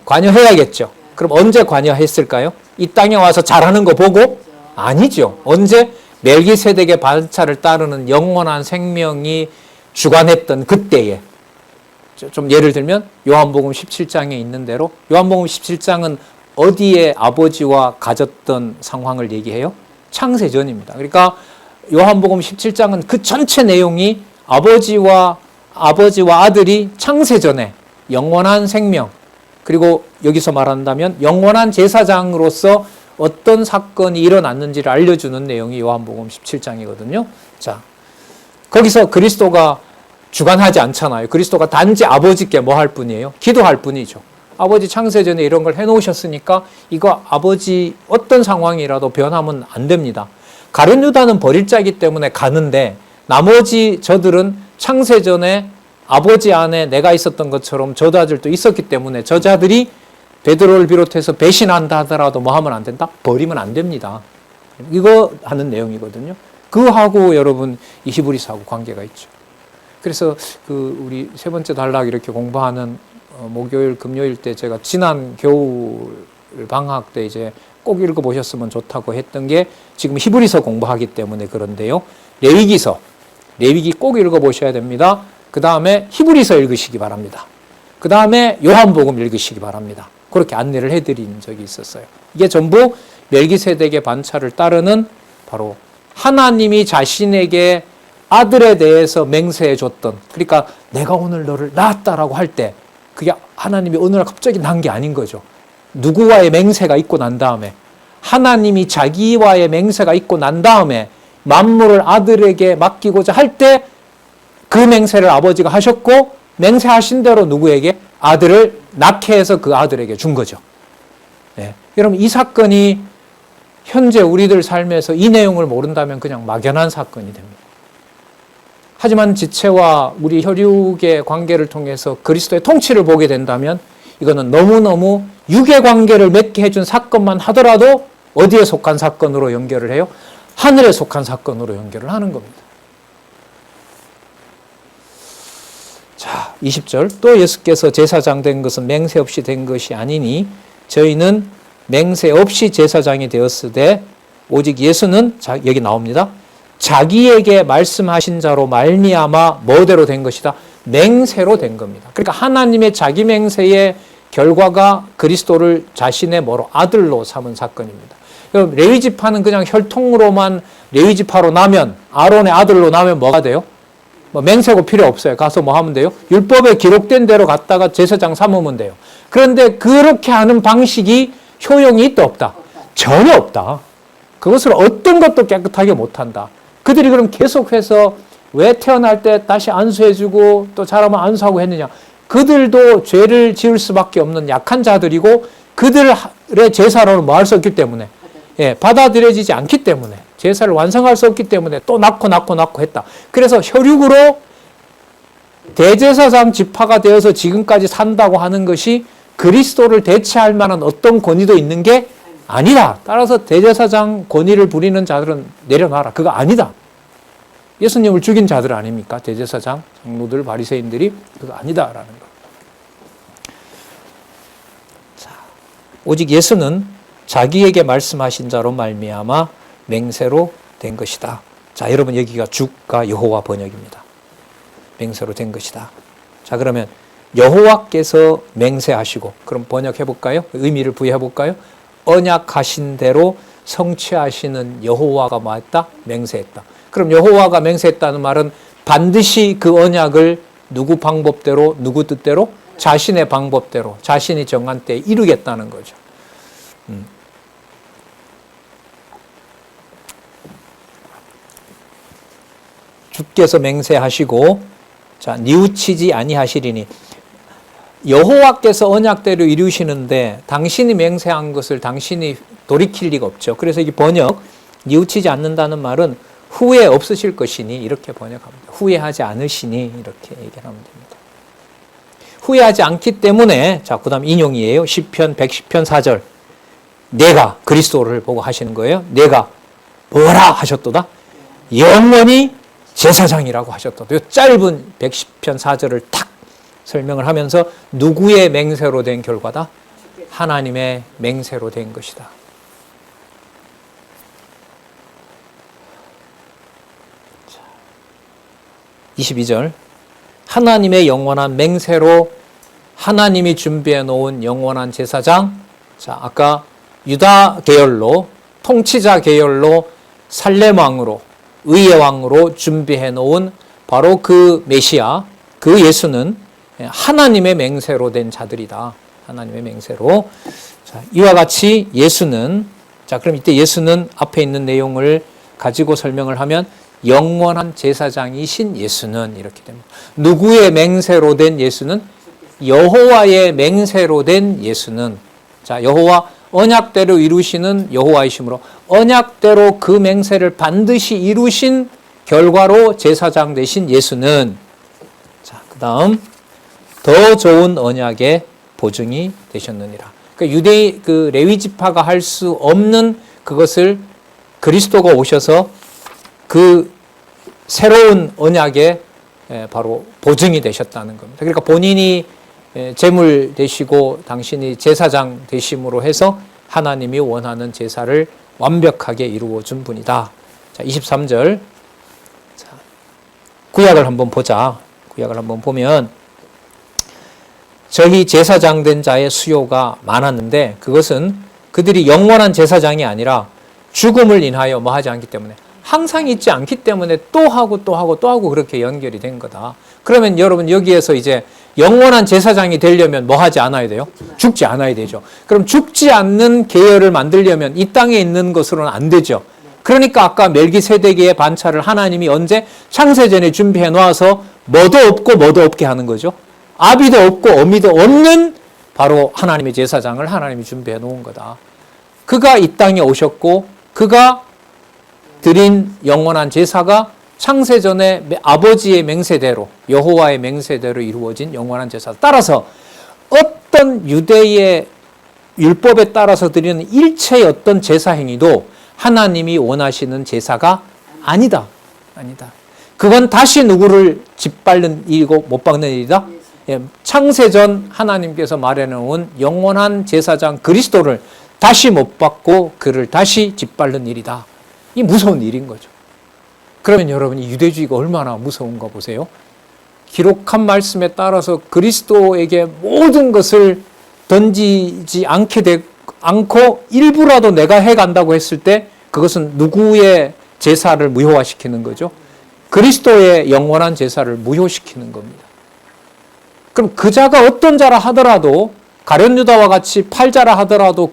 [SPEAKER 1] 관여해야겠죠. 그럼 언제 관여했을까요? 이 땅에 와서 잘하는 거 보고? 아니죠. 언제? 멜기세덱의 반차를 따르는 영원한 생명이 주관했던 그때에. 좀 예를 들면 요한복음 17장에 있는 대로 요한복음 17장은 어디에 아버지와 가졌던 상황을 얘기해요? 창세전입니다. 그러니까 요한복음 17장은 그 전체 내용이 아버지와 아들이 창세전에 영원한 생명 그리고 여기서 말한다면 영원한 제사장으로서 어떤 사건이 일어났는지를 알려주는 내용이 요한복음 17장이거든요. 자, 거기서 그리스도가 주관하지 않잖아요. 그리스도가 단지 아버지께 뭐 할 뿐이에요? 기도할 뿐이죠. 아버지 창세전에 이런 걸 해놓으셨으니까 이거 아버지 어떤 상황이라도 변하면 안 됩니다. 가룟 유다는 버릴 자이기 때문에 가는데 나머지 저들은 창세전에 아버지 안에 내가 있었던 것처럼 저자들도 있었기 때문에 저자들이 베드로를 비롯해서 배신한다 하더라도 뭐 하면 안 된다? 버리면 안 됩니다. 이거 하는 내용이거든요. 그하고 여러분 이 히브리서하고 관계가 있죠. 그래서 그 우리 세 번째 단락 이렇게 공부하는 목요일, 금요일 때 제가 지난 겨울 방학 때 이제 꼭 읽어보셨으면 좋다고 했던 게 지금 히브리서 공부하기 때문에 그런데요. 레위기 꼭 읽어보셔야 됩니다. 그 다음에 히브리서 읽으시기 바랍니다. 그 다음에 요한복음 읽으시기 바랍니다. 그렇게 안내를 해드린 적이 있었어요. 이게 전부 멜기세덱의 반차를 따르는 바로 하나님이 자신에게 아들에 대해서 맹세해 줬던 그러니까 내가 오늘 너를 낳았다라고 할 때 그게 하나님이 어느 날 갑자기 난 게 아닌 거죠. 누구와의 맹세가 있고 난 다음에 하나님이 자기와의 맹세가 있고 난 다음에 만물을 아들에게 맡기고자 할 때 그 맹세를 아버지가 하셨고 맹세하신 대로 누구에게? 아들을 낳게 해서 그 아들에게 준 거죠. 네. 여러분 이 사건이 현재 우리들 삶에서 이 내용을 모른다면 그냥 막연한 사건이 됩니다. 하지만 지체와 우리 혈육의 관계를 통해서 그리스도의 통치를 보게 된다면 이거는 너무너무 육의 관계를 맺게 해준 사건만 하더라도 어디에 속한 사건으로 연결을 해요? 하늘에 속한 사건으로 연결을 하는 겁니다. 자, 20절. 또 예수께서 제사장 된 것은 맹세 없이 된 것이 아니니 저희는 맹세 없이 제사장이 되었으되 오직 예수는, 여기 나옵니다. 자기에게 말씀하신 자로 말미암아 뭐대로 된 것이다? 맹세로 된 겁니다. 그러니까 하나님의 자기 맹세의 결과가 그리스도를 자신의 뭐로? 아들로 삼은 사건입니다. 그럼 레위지파는 그냥 혈통으로만 레위지파로 나면, 아론의 아들로 나면 뭐가 돼요? 뭐 맹세고 필요 없어요. 가서 뭐 하면 돼요? 율법에 기록된 대로 갔다가 제사장 삼으면 돼요. 그런데 그렇게 하는 방식이 효용이 있다 없다? 전혀 없다. 그것을 어떤 것도 깨끗하게 못한다. 그들이 그럼 계속해서 왜 태어날 때 다시 안수해주고 또 자라면 안수하고 했느냐? 그들도 죄를 지을 수밖에 없는 약한 자들이고 그들의 제사로는 뭐 할 수 없기 때문에, 받아들여지지 않기 때문에, 제사를 완성할 수 없기 때문에 또 낳고 했다. 그래서 혈육으로 대제사장 지파가 되어서 지금까지 산다고 하는 것이 그리스도를 대체할 만한 어떤 권위도 있는 게 아니다. 따라서 대제사장 권위를 부리는 자들은 내려놔라. 그거 아니다. 예수님을 죽인 자들 아닙니까? 대제사장, 장로들, 바리새인들이 그거 아니다라는 거. 자, 오직 예수는 자기에게 말씀하신 자로 말미암아 맹세로 된 것이다. 자, 여러분 여기가 주가 여호와 번역입니다. 맹세로 된 것이다. 자, 그러면 여호와께서 맹세하시고, 그럼 번역해 볼까요? 의미를 부여해 볼까요? 언약하신 대로 성취하시는 여호와가 뭐 했다? 맹세했다. 그럼 여호와가 맹세했다는 말은 반드시 그 언약을 누구 방법대로, 누구 뜻대로? 자신의 방법대로, 자신이 정한 때에 이루겠다는 거죠. 주께서 맹세하시고, 자, 뉘우치지 아니하시리니, 여호와께서 언약대로 이루시는데 당신이 맹세한 것을 당신이 돌이킬 리가 없죠. 그래서 이 번역, 뉘우치지 않는다는 말은 후회 없으실 것이니 이렇게 번역합니다. 후회하지 않으시니 이렇게 얘기하면 됩니다. 후회하지 않기 때문에, 자, 그 다음 인용이에요. 시편 110편 4절. 내가, 그리스도를 보고 하시는 거예요. 내가 뭐라 하셨도다? 영원히 제사장이라고 하셨도다. 이 짧은 110편 4절을 탁 설명을 하면서 누구의 맹세로 된 결과다? 하나님의 맹세로 된 것이다. 22절. 하나님의 영원한 맹세로 하나님이 준비해 놓은 영원한 제사장. 자, 아까 유다 계열로, 통치자 계열로, 살렘 왕으로, 의의 왕으로 준비해 놓은 바로 그 메시아, 그 예수는 하나님의 맹세로 된 자들이다. 하나님의 맹세로. 자, 이와 같이 예수는, 자, 그럼 이때 예수는 앞에 있는 내용을 가지고 설명을 하면 영원한 제사장이신 예수는 이렇게 됩니다. 누구의 맹세로 된 예수는? 여호와의 맹세로 된 예수는. 자, 여호와 언약대로 이루시는 여호와이시므로 언약대로 그 맹세를 반드시 이루신 결과로 제사장 되신 예수는, 자, 그 다음 더 좋은 언약의 보증이 되셨느니라. 그러니까 그 레위 지파가 할 수 없는 그것을 그리스도가 오셔서 그 새로운 언약의 바로 보증이 되셨다는 겁니다. 그러니까 본인이 제물 되시고 당신이 제사장 되심으로 해서 하나님이 원하는 제사를 완벽하게 이루어 준 분이다. 자, 23절. 자, 구약을 한번 보자. 구약을 한번 보면 저희 제사장 된 자의 수요가 많았는데 그것은 그들이 영원한 제사장이 아니라 죽음을 인하여 뭐 하지 않기 때문에, 항상 있지 않기 때문에 또 하고 또 하고 또 하고 그렇게 연결이 된 거다. 그러면 여러분 여기에서 이제 영원한 제사장이 되려면 뭐 하지 않아야 돼요? 죽지 않아야 되죠. 그럼 죽지 않는 계열을 만들려면 이 땅에 있는 것으로는 안 되죠. 그러니까 아까 멜기세덱의 반차를 하나님이 언제? 창세전에 준비해 놓아서 뭐도 없고 뭐도 없게 하는 거죠. 아비도 없고 어미도 없는 바로 하나님의 제사장을 하나님이 준비해 놓은 거다. 그가 이 땅에 오셨고 그가 드린 영원한 제사가 창세전에 아버지의 맹세대로, 여호와의 맹세대로 이루어진 영원한 제사. 따라서 어떤 유대의 율법에 따라서 드리는 일체의 어떤 제사 행위도 하나님이 원하시는 제사가 아니다. 아니다. 그건 다시 누구를 짓밟는 일이고 못 박는 일이다. 창세전 하나님께서 마련해놓은 영원한 제사장 그리스도를 다시 못 박고 그를 다시 짓밟는 일이다. 이 무서운 일인 거죠. 그러면 여러분 이 유대주의가 얼마나 무서운가 보세요. 기록한 말씀에 따라서 그리스도에게 모든 것을 던지지 않고 일부라도 내가 해간다고 했을 때 그것은 누구의 제사를 무효화시키는 거죠? 그리스도의 영원한 제사를 무효시키는 겁니다. 그럼 그 자가 어떤 자라 하더라도 가룟 유다와 같이 팔자라 하더라도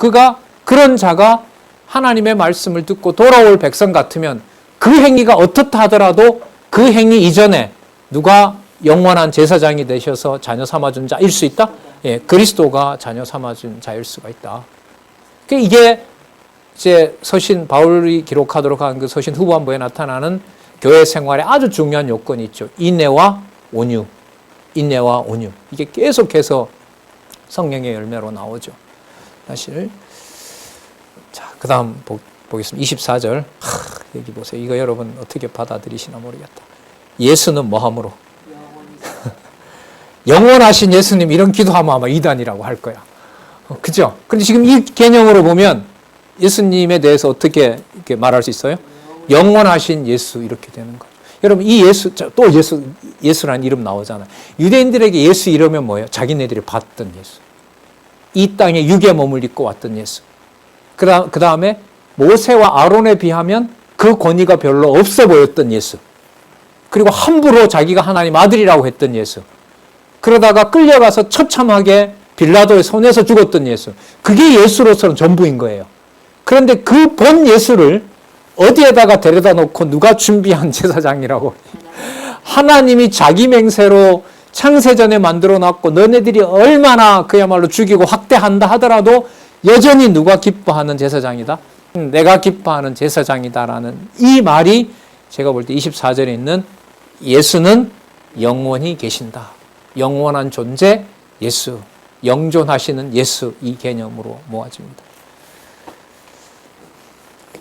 [SPEAKER 1] 그런 자가 하나님의 말씀을 듣고 돌아올 백성 같으면 그 행위가 어떻다 하더라도 그 행위 이전에 누가 영원한 제사장이 되셔서 자녀 삼아준 자일 수 있다? 예, 그리스도가 자녀 삼아준 자일 수가 있다. 이게 이제 서신 바울이 기록하도록 한 그 서신 후반부에 나타나는 교회 생활에 아주 중요한 요건이 있죠. 인내와 온유. 인내와 온유. 이게 계속해서 성령의 열매로 나오죠. 사실. 자, 그 다음 보겠습니다. 24절. 여기 보세요. 이거 여러분 어떻게 받아들이시나 모르겠다. 예수는 뭐함으로? 영원하신 예수님 이런 기도하면 아마 이단이라고 할 거야. 그죠? 근데 지금 이 개념으로 보면 예수님에 대해서 어떻게 이렇게 말할 수 있어요? 영원하신 예수 이렇게 되는 거죠. 여러분 이 예수 또 예수라는 이름 나오잖아요. 유대인들에게 예수 이러면 뭐예요? 자기네들이 봤던 예수. 이 땅에 육의 몸을 입고 왔던 예수. 그 다음에 모세와 아론에 비하면 그 권위가 별로 없어 보였던 예수. 그리고 함부로 자기가 하나님 아들이라고 했던 예수. 그러다가 끌려가서 처참하게 빌라도의 손에서 죽었던 예수. 그게 예수로서는 전부인 거예요. 그런데 그 본 예수를 어디에다가 데려다 놓고 누가 준비한 제사장이라고. 하나님이 자기 맹세로 창세전에 만들어 놨고 너네들이 얼마나 그야말로 죽이고 학대한다 하더라도 여전히 누가 기뻐하는 제사장이다? 내가 기뻐하는 제사장이다라는 이 말이 제가 볼 때 24절에 있는 예수는 영원히 계신다. 영원한 존재 예수, 영존하시는 예수 이 개념으로 모아집니다.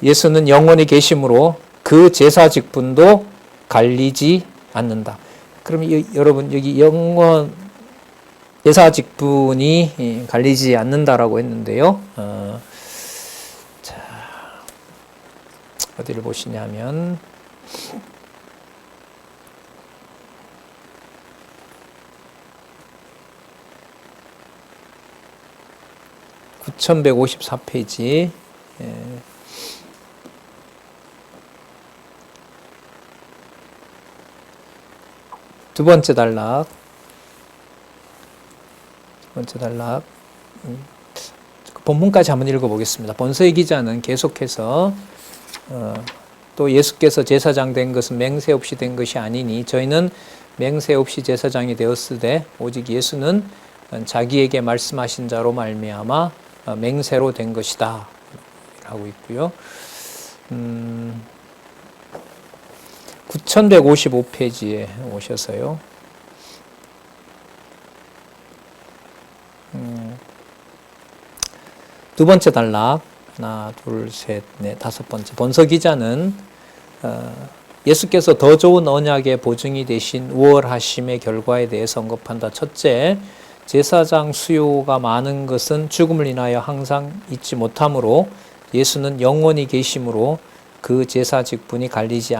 [SPEAKER 1] 예수는 영원히 계심으로 그 제사 직분도 갈리지 않는다. 그럼 여러분 여기 영원 제사 직분이 갈리지 않는다라고 했는데요. 자, 어디를 보시냐면 (9154페이지) 두 번째 단락. 본문까지 한번 읽어보겠습니다. 본서의 기자는 계속해서 또 예수께서 제사장 된 것은 맹세 없이 된 것이 아니니 저희는 맹세 없이 제사장이 되었으되 오직 예수는 자기에게 말씀하신 자로 말미암아 맹세로 된 것이다 하고 있고요. 9155페이지에 오셔서요. 두 번째 단락 하나 둘 셋 넷 다섯 번째 본서 기자는 예수께서 더 좋은 언약의 보증이 되신 우월하심의 결과에 대해서 언급한다. 첫째, 제사장 수요가 많은 것은 죽음을 인하여 항상 잊지 못하므로 예수는 영원히 계심으로 그 제사 직분이 갈리지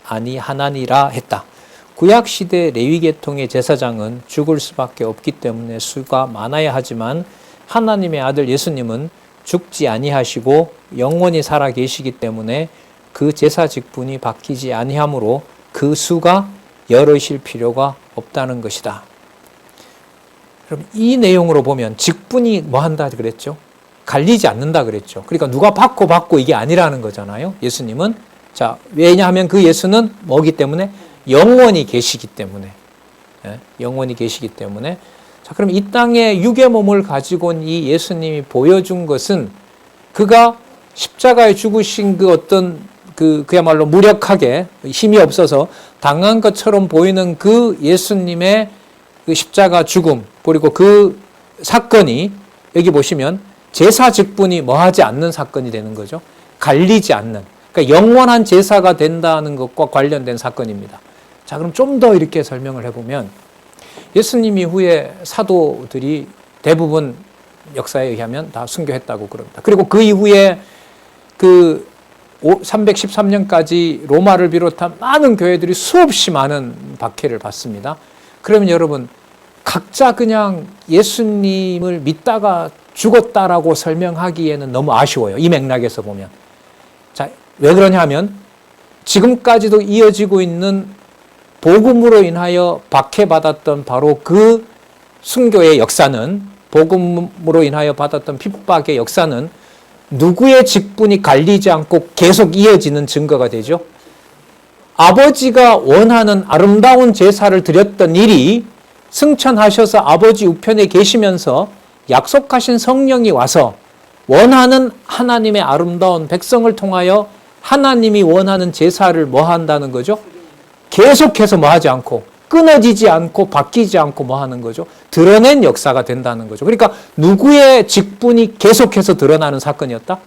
[SPEAKER 1] 아니하나니라 했다. 구약시대 레위계통의 제사장은 죽을 수밖에 없기 때문에 수가 많아야 하지만 하나님의 아들 예수님은 죽지 아니하시고 영원히 살아 계시기 때문에 그 제사 직분이 바뀌지 아니하므로 그 수가 여럿일 필요가 없다는 것이다. 그럼 이 내용으로 보면 직분이 뭐 한다 그랬죠? 갈리지 않는다 그랬죠. 그러니까 누가 받고 이게 아니라는 거잖아요. 예수님은. 자, 왜냐하면 그 예수는 뭐기 때문에? 영원히 계시기 때문에. 영원히 계시기 때문에. 자, 그럼 이 땅에 육의 몸을 가지고 온 이 예수님이 보여준 것은 그가 십자가에 죽으신 그 어떤 그야말로 무력하게 힘이 없어서 당한 것처럼 보이는 그 예수님의 그 십자가 죽음, 그리고 그 사건이 여기 보시면 제사 직분이 뭐하지 않는 사건이 되는 거죠. 갈리지 않는. 그러니까 영원한 제사가 된다는 것과 관련된 사건입니다. 자, 그럼 좀 더 이렇게 설명을 해보면 예수님 이후에 사도들이 대부분 역사에 의하면 다 순교했다고 그럽니다. 그리고 그 이후에 그 313년까지 로마를 비롯한 많은 교회들이 수없이 많은 박해를 받습니다. 그러면 여러분 각자 그냥 예수님을 믿다가 죽었다라고 설명하기에는 너무 아쉬워요. 이 맥락에서 보면. 자, 왜 그러냐 하면 지금까지도 이어지고 있는 복음으로 인하여 박해받았던 바로 그 순교의 역사는, 복음으로 인하여 받았던 핍박의 역사는 누구의 직분이 갈리지 않고 계속 이어지는 증거가 되죠. 아버지가 원하는 아름다운 제사를 드렸던 일이 승천하셔서 아버지 우편에 계시면서 약속하신 성령이 와서 원하는 하나님의 아름다운 백성을 통하여 하나님이 원하는 제사를 뭐 한다는 거죠? 계속해서 뭐 하지 않고, 끊어지지 않고, 바뀌지 않고 뭐 하는 거죠? 드러낸 역사가 된다는 거죠. 그러니까 누구의 직분이 계속해서 드러나는 사건이었다?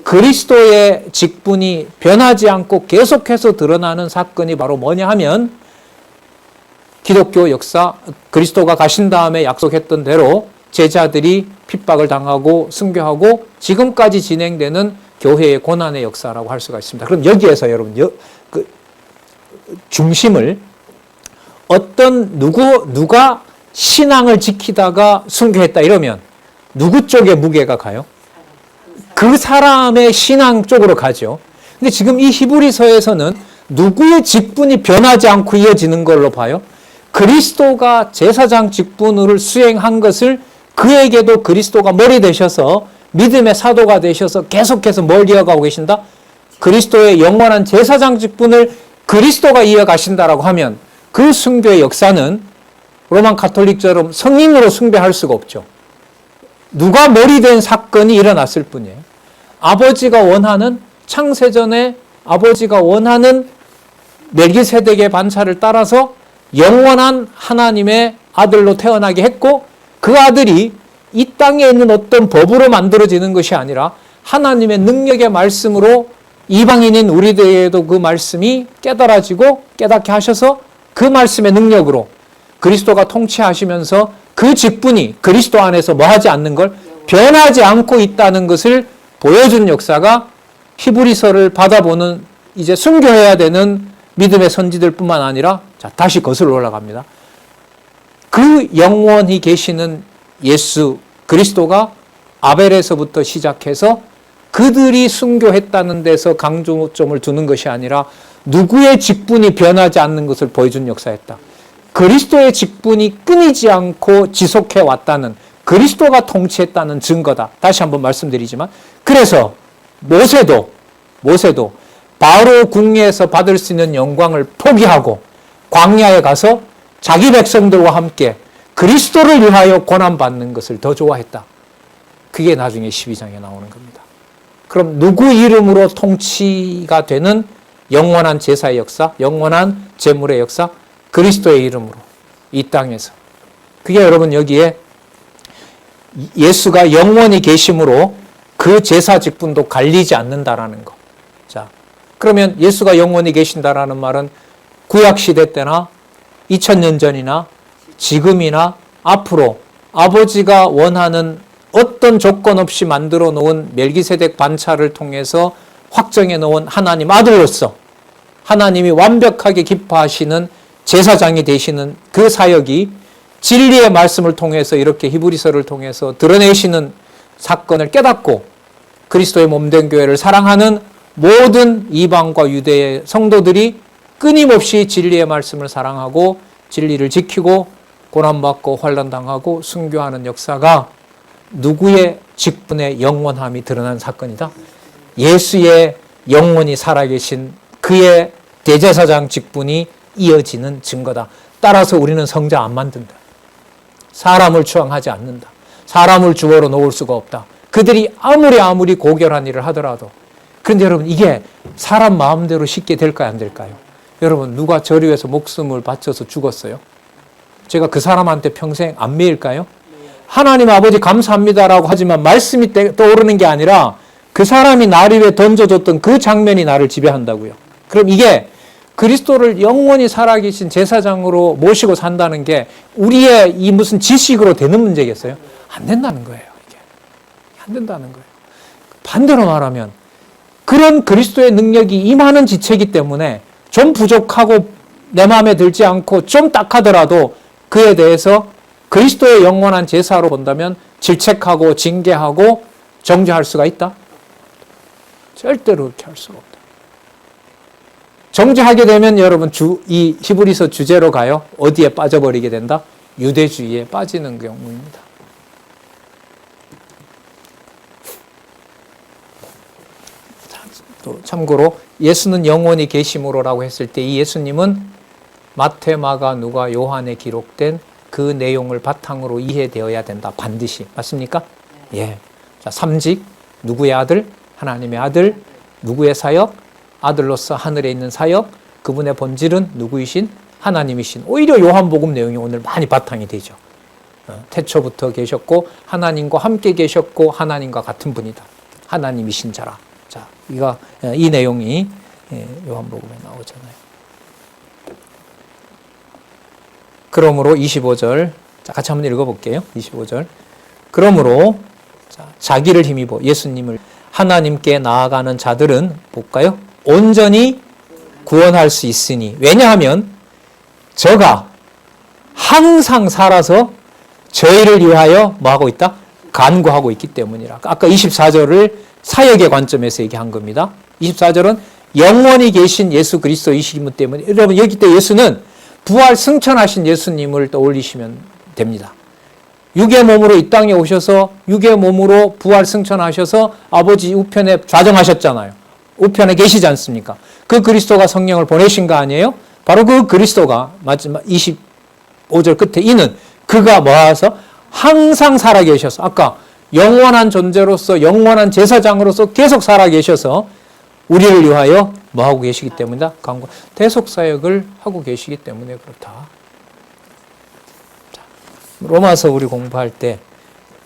[SPEAKER 1] 그리스도의 직분이 변하지 않고 계속해서 드러나는 사건이 바로 뭐냐 하면 기독교 역사, 그리스도가 가신 다음에 약속했던 대로 제자들이 핍박을 당하고 순교하고 지금까지 진행되는 교회의 고난의 역사라고 할 수가 있습니다. 그럼 여기에서 여러분 중심을 누가 신앙을 지키다가 순교했다 이러면 누구 쪽에 무게가 가요? 그 사람의 신앙 쪽으로 가죠. 근데 지금 이 히브리서에서는 누구의 직분이 변하지 않고 이어지는 걸로 봐요? 그리스도가 제사장 직분을 수행한 것을 그에게도 그리스도가 머리 되셔서 믿음의 사도가 되셔서 계속해서 뭘 이어가고 계신다? 그리스도의 영원한 제사장 직분을 그리스도가 이어가신다라고 하면 그 순교의 역사는 로만 가톨릭처럼 성인으로 숭배할 수가 없죠. 누가 머리 된 사건이 일어났을 뿐이에요. 아버지가 원하는, 창세전에 아버지가 원하는 멜기세덱의 반차를 따라서 영원한 하나님의 아들로 태어나게 했고 그 아들이 이 땅에 있는 어떤 법으로 만들어지는 것이 아니라 하나님의 능력의 말씀으로 이방인인 우리들에게도 그 말씀이 깨달아지고 깨닫게 하셔서 그 말씀의 능력으로 그리스도가 통치하시면서 그 직분이 그리스도 안에서 뭐하지 않는 걸 변하지 않고 있다는 것을 보여준 역사가 히브리서를 받아보는 이제 순교해야 되는 믿음의 선지들 뿐만 아니라 자, 다시 거슬러 올라갑니다. 그 영원히 계시는 예수 그리스도가 아벨에서부터 시작해서 그들이 순교했다는 데서 강조점을 두는 것이 아니라 누구의 직분이 변하지 않는 것을 보여준 역사였다. 그리스도의 직분이 끊이지 않고 지속해 왔다는, 그리스도가 통치했다는 증거다. 다시 한번 말씀드리지만, 그래서 모세도 바로 궁예에서 받을 수 있는 영광을 포기하고 광야에 가서 자기 백성들과 함께 그리스도를 위하여 고난받는 것을 더 좋아했다. 그게 나중에 12장에 나오는 겁니다. 그럼 누구 이름으로 통치가 되는 영원한 제사의 역사, 영원한 제물의 역사? 그리스도의 이름으로 이 땅에서. 그게 여러분 여기에 예수가 영원히 계심으로 그 제사 직분도 갈리지 않는다라는 거. 자, 그러면 예수가 영원히 계신다라는 말은 구약시대 때나 2000년 전이나 지금이나 앞으로 아버지가 원하는 어떤 조건 없이 만들어 놓은 멜기세덱 반차를 통해서 확정해 놓은 하나님 아들로서 하나님이 완벽하게 기뻐하시는 제사장이 되시는 그 사역이 진리의 말씀을 통해서 이렇게 히브리서를 통해서 드러내시는 사건을 깨닫고 그리스도의 몸된 교회를 사랑하는 모든 이방과 유대의 성도들이 끊임없이 진리의 말씀을 사랑하고 진리를 지키고 고난받고 환난당하고 순교하는 역사가 누구의 직분의 영원함이 드러난 사건이다? 예수의 영원히 살아계신 그의 대제사장 직분이 이어지는 증거다. 따라서 우리는 성전 안 만든다. 사람을 추앙하지 않는다. 사람을 주어로 놓을 수가 없다. 그들이 아무리 고결한 일을 하더라도. 그런데 여러분 이게 사람 마음대로 쉽게 될까요? 안 될까요? 여러분 누가 저리 위해서 목숨을 바쳐서 죽었어요? 제가 그 사람한테 평생 안 매일까요? 하나님 아버지 감사합니다라고 하지만 말씀이 떠오르는 게 아니라 그 사람이 나를 위해 던져줬던 그 장면이 나를 지배한다고요. 그럼 이게 그리스도를 영원히 살아계신 제사장으로 모시고 산다는 게 우리의 이 무슨 지식으로 되는 문제겠어요? 안 된다는 거예요. 이게 안 된다는 거예요. 반대로 말하면 그런 그리스도의 능력이 임하는 지체이기 때문에 좀 부족하고 내 마음에 들지 않고 좀 딱하더라도 그에 대해서 그리스도의 영원한 제사로 본다면 질책하고 징계하고 정죄할 수가 있다? 절대로 그렇게 할 수가 없다. 정죄하게 되면 여러분 이 히브리서 주제로 가요. 어디에 빠져버리게 된다? 유대주의에 빠지는 경우입니다. 또 참고로 예수는 영원히 계심으로라고 했을 때 이 예수님은 마태, 마가, 누가, 요한에 기록된 그 내용을 바탕으로 이해되어야 된다. 반드시. 맞습니까? 예. 자, 삼직, 누구의 아들? 하나님의 아들. 누구의 사역? 아들로서 하늘에 있는 사역. 그분의 본질은 누구이신? 하나님이신. 오히려 요한복음 내용이 오늘 많이 바탕이 되죠. 태초부터 계셨고 하나님과 함께 계셨고 하나님과 같은 분이다. 하나님이신 자라. 자, 이 내용이 요한복음에 나오잖아요. 그러므로 25절, 자, 같이 한번 읽어볼게요. 25절. 그러므로 자기를 힘입어 예수님을 하나님께 나아가는 자들은 볼까요? 온전히 구원할 수 있으니. 왜냐하면 저가 항상 살아서 저희를 위하여 뭐하고 있다? 간구하고 있기 때문이라. 아까 24절을 사역의 관점에서 얘기한 겁니다. 24절은 영원히 계신 예수 그리스도이시기 때문에, 여러분 여기 때 예수는 부활 승천하신 예수님을 떠올리시면 됩니다. 육의 몸으로 이 땅에 오셔서 육의 몸으로 부활 승천하셔서 아버지 우편에 좌정하셨잖아요. 우편에 계시지 않습니까? 그 그리스도가 성령을 보내신 거 아니에요? 바로 그 그리스도가 마지막 25절 끝에 이는 그가 모아서 항상 살아계셔서, 아까 영원한 존재로서 영원한 제사장으로서 계속 살아계셔서 우리를 위하여 뭐하고 계시기 때문이다? 대속사역을 하고 계시기 때문에 그렇다. 로마서 우리 공부할 때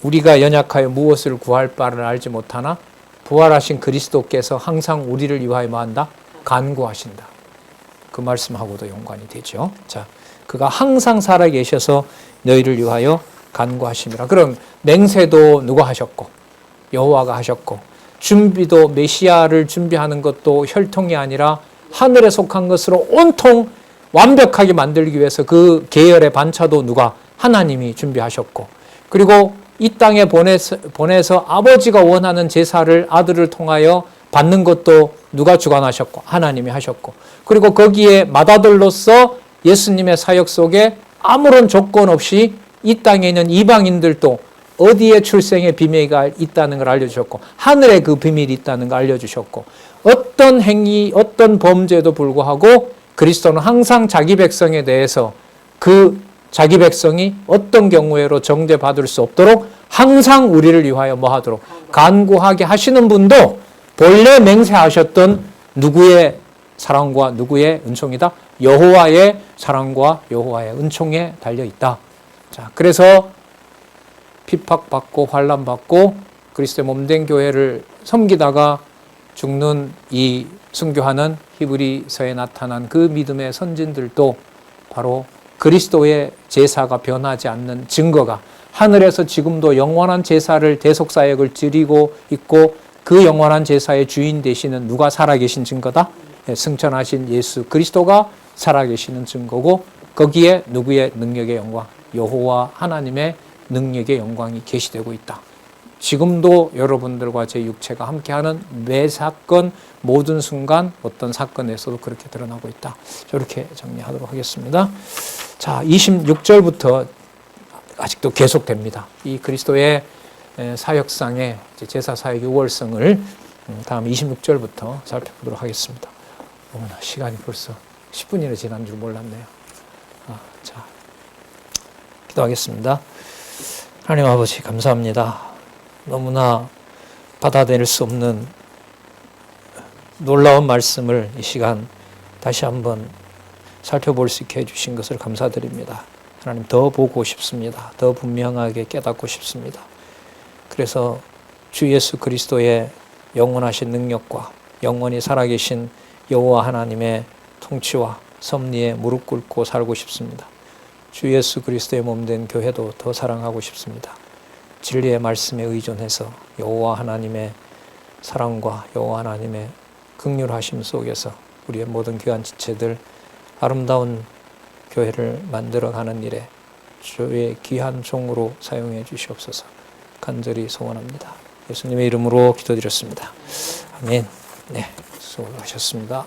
[SPEAKER 1] 우리가 연약하여 무엇을 구할 바를 알지 못하나 부활하신 그리스도께서 항상 우리를 위하여 뭐한다? 간구하신다. 그 말씀하고도 연관이 되죠. 자, 그가 항상 살아계셔서 너희를 위하여 간구하심이라. 그럼 맹세도 누가 하셨고 여호와가 하셨고, 준비도 메시아를 준비하는 것도 혈통이 아니라 하늘에 속한 것으로 온통 완벽하게 만들기 위해서 그 계열의 반차도 누가? 하나님이 준비하셨고, 그리고 이 땅에 보내서 아버지가 원하는 제사를 아들을 통하여 받는 것도 누가 주관하셨고? 하나님이 하셨고, 그리고 거기에 맏아들로서 예수님의 사역 속에 아무런 조건 없이 이 땅에 있는 이방인들도 어디에 출생의 비밀이 있다는 걸 알려주셨고, 하늘에 그 비밀이 있다는 걸 알려주셨고, 어떤 행위, 어떤 범죄에도 불구하고 그리스도는 항상 자기 백성에 대해서 그 자기 백성이 어떤 경우에로 정죄받을 수 없도록 항상 우리를 위하여 뭐하도록 간구하게 하시는 분도 본래 맹세하셨던 누구의 사랑과 누구의 은총이다? 여호와의 사랑과 여호와의 은총에 달려있다. 자, 그래서 핍박받고 환난받고 그리스도의 몸된 교회를 섬기다가 죽는 이 순교하는 히브리서에 나타난 그 믿음의 선진들도 바로 그리스도의 제사가 변하지 않는 증거가, 하늘에서 지금도 영원한 제사를 대속사역을 드리고 있고 그 영원한 제사의 주인 되시는 누가 살아계신 증거다? 승천하신 예수 그리스도가 살아계시는 증거고, 거기에 누구의 능력의 영광? 여호와 하나님의 능력의 영광이 계시되고 있다. 지금도 여러분들과 제 육체가 함께하는 매 사건, 모든 순간, 어떤 사건에서도 그렇게 드러나고 있다. 이렇게 정리하도록 하겠습니다. 자, 26절부터 아직도 계속됩니다. 이 그리스도의 사역상의 제사 사역의 우월성을 다음 26절부터 살펴보도록 하겠습니다. 어머나, 시간이 벌써 10분이나 지난 줄 몰랐네요. 자, 기도하겠습니다. 하나님 아버지, 감사합니다. 너무나 받아들일 수 없는 놀라운 말씀을 이 시간 다시 한번 살펴볼 수 있게 해주신 것을 감사드립니다. 하나님 더 보고 싶습니다. 더 분명하게 깨닫고 싶습니다. 그래서 주 예수 그리스도의 영원하신 능력과 영원히 살아계신 여호와 하나님의 통치와 섭리에 무릎 꿇고 살고 싶습니다. 주 예수 그리스도의 몸된 교회도 더 사랑하고 싶습니다. 진리의 말씀에 의존해서 여호와 하나님의 사랑과 여호와 하나님의 긍휼하심 속에서 우리의 모든 귀한 지체들 아름다운 교회를 만들어가는 일에 주의 귀한 종으로 사용해 주시옵소서 간절히 소원합니다. 예수님의 이름으로 기도드렸습니다. 아멘. 네, 수고하셨습니다.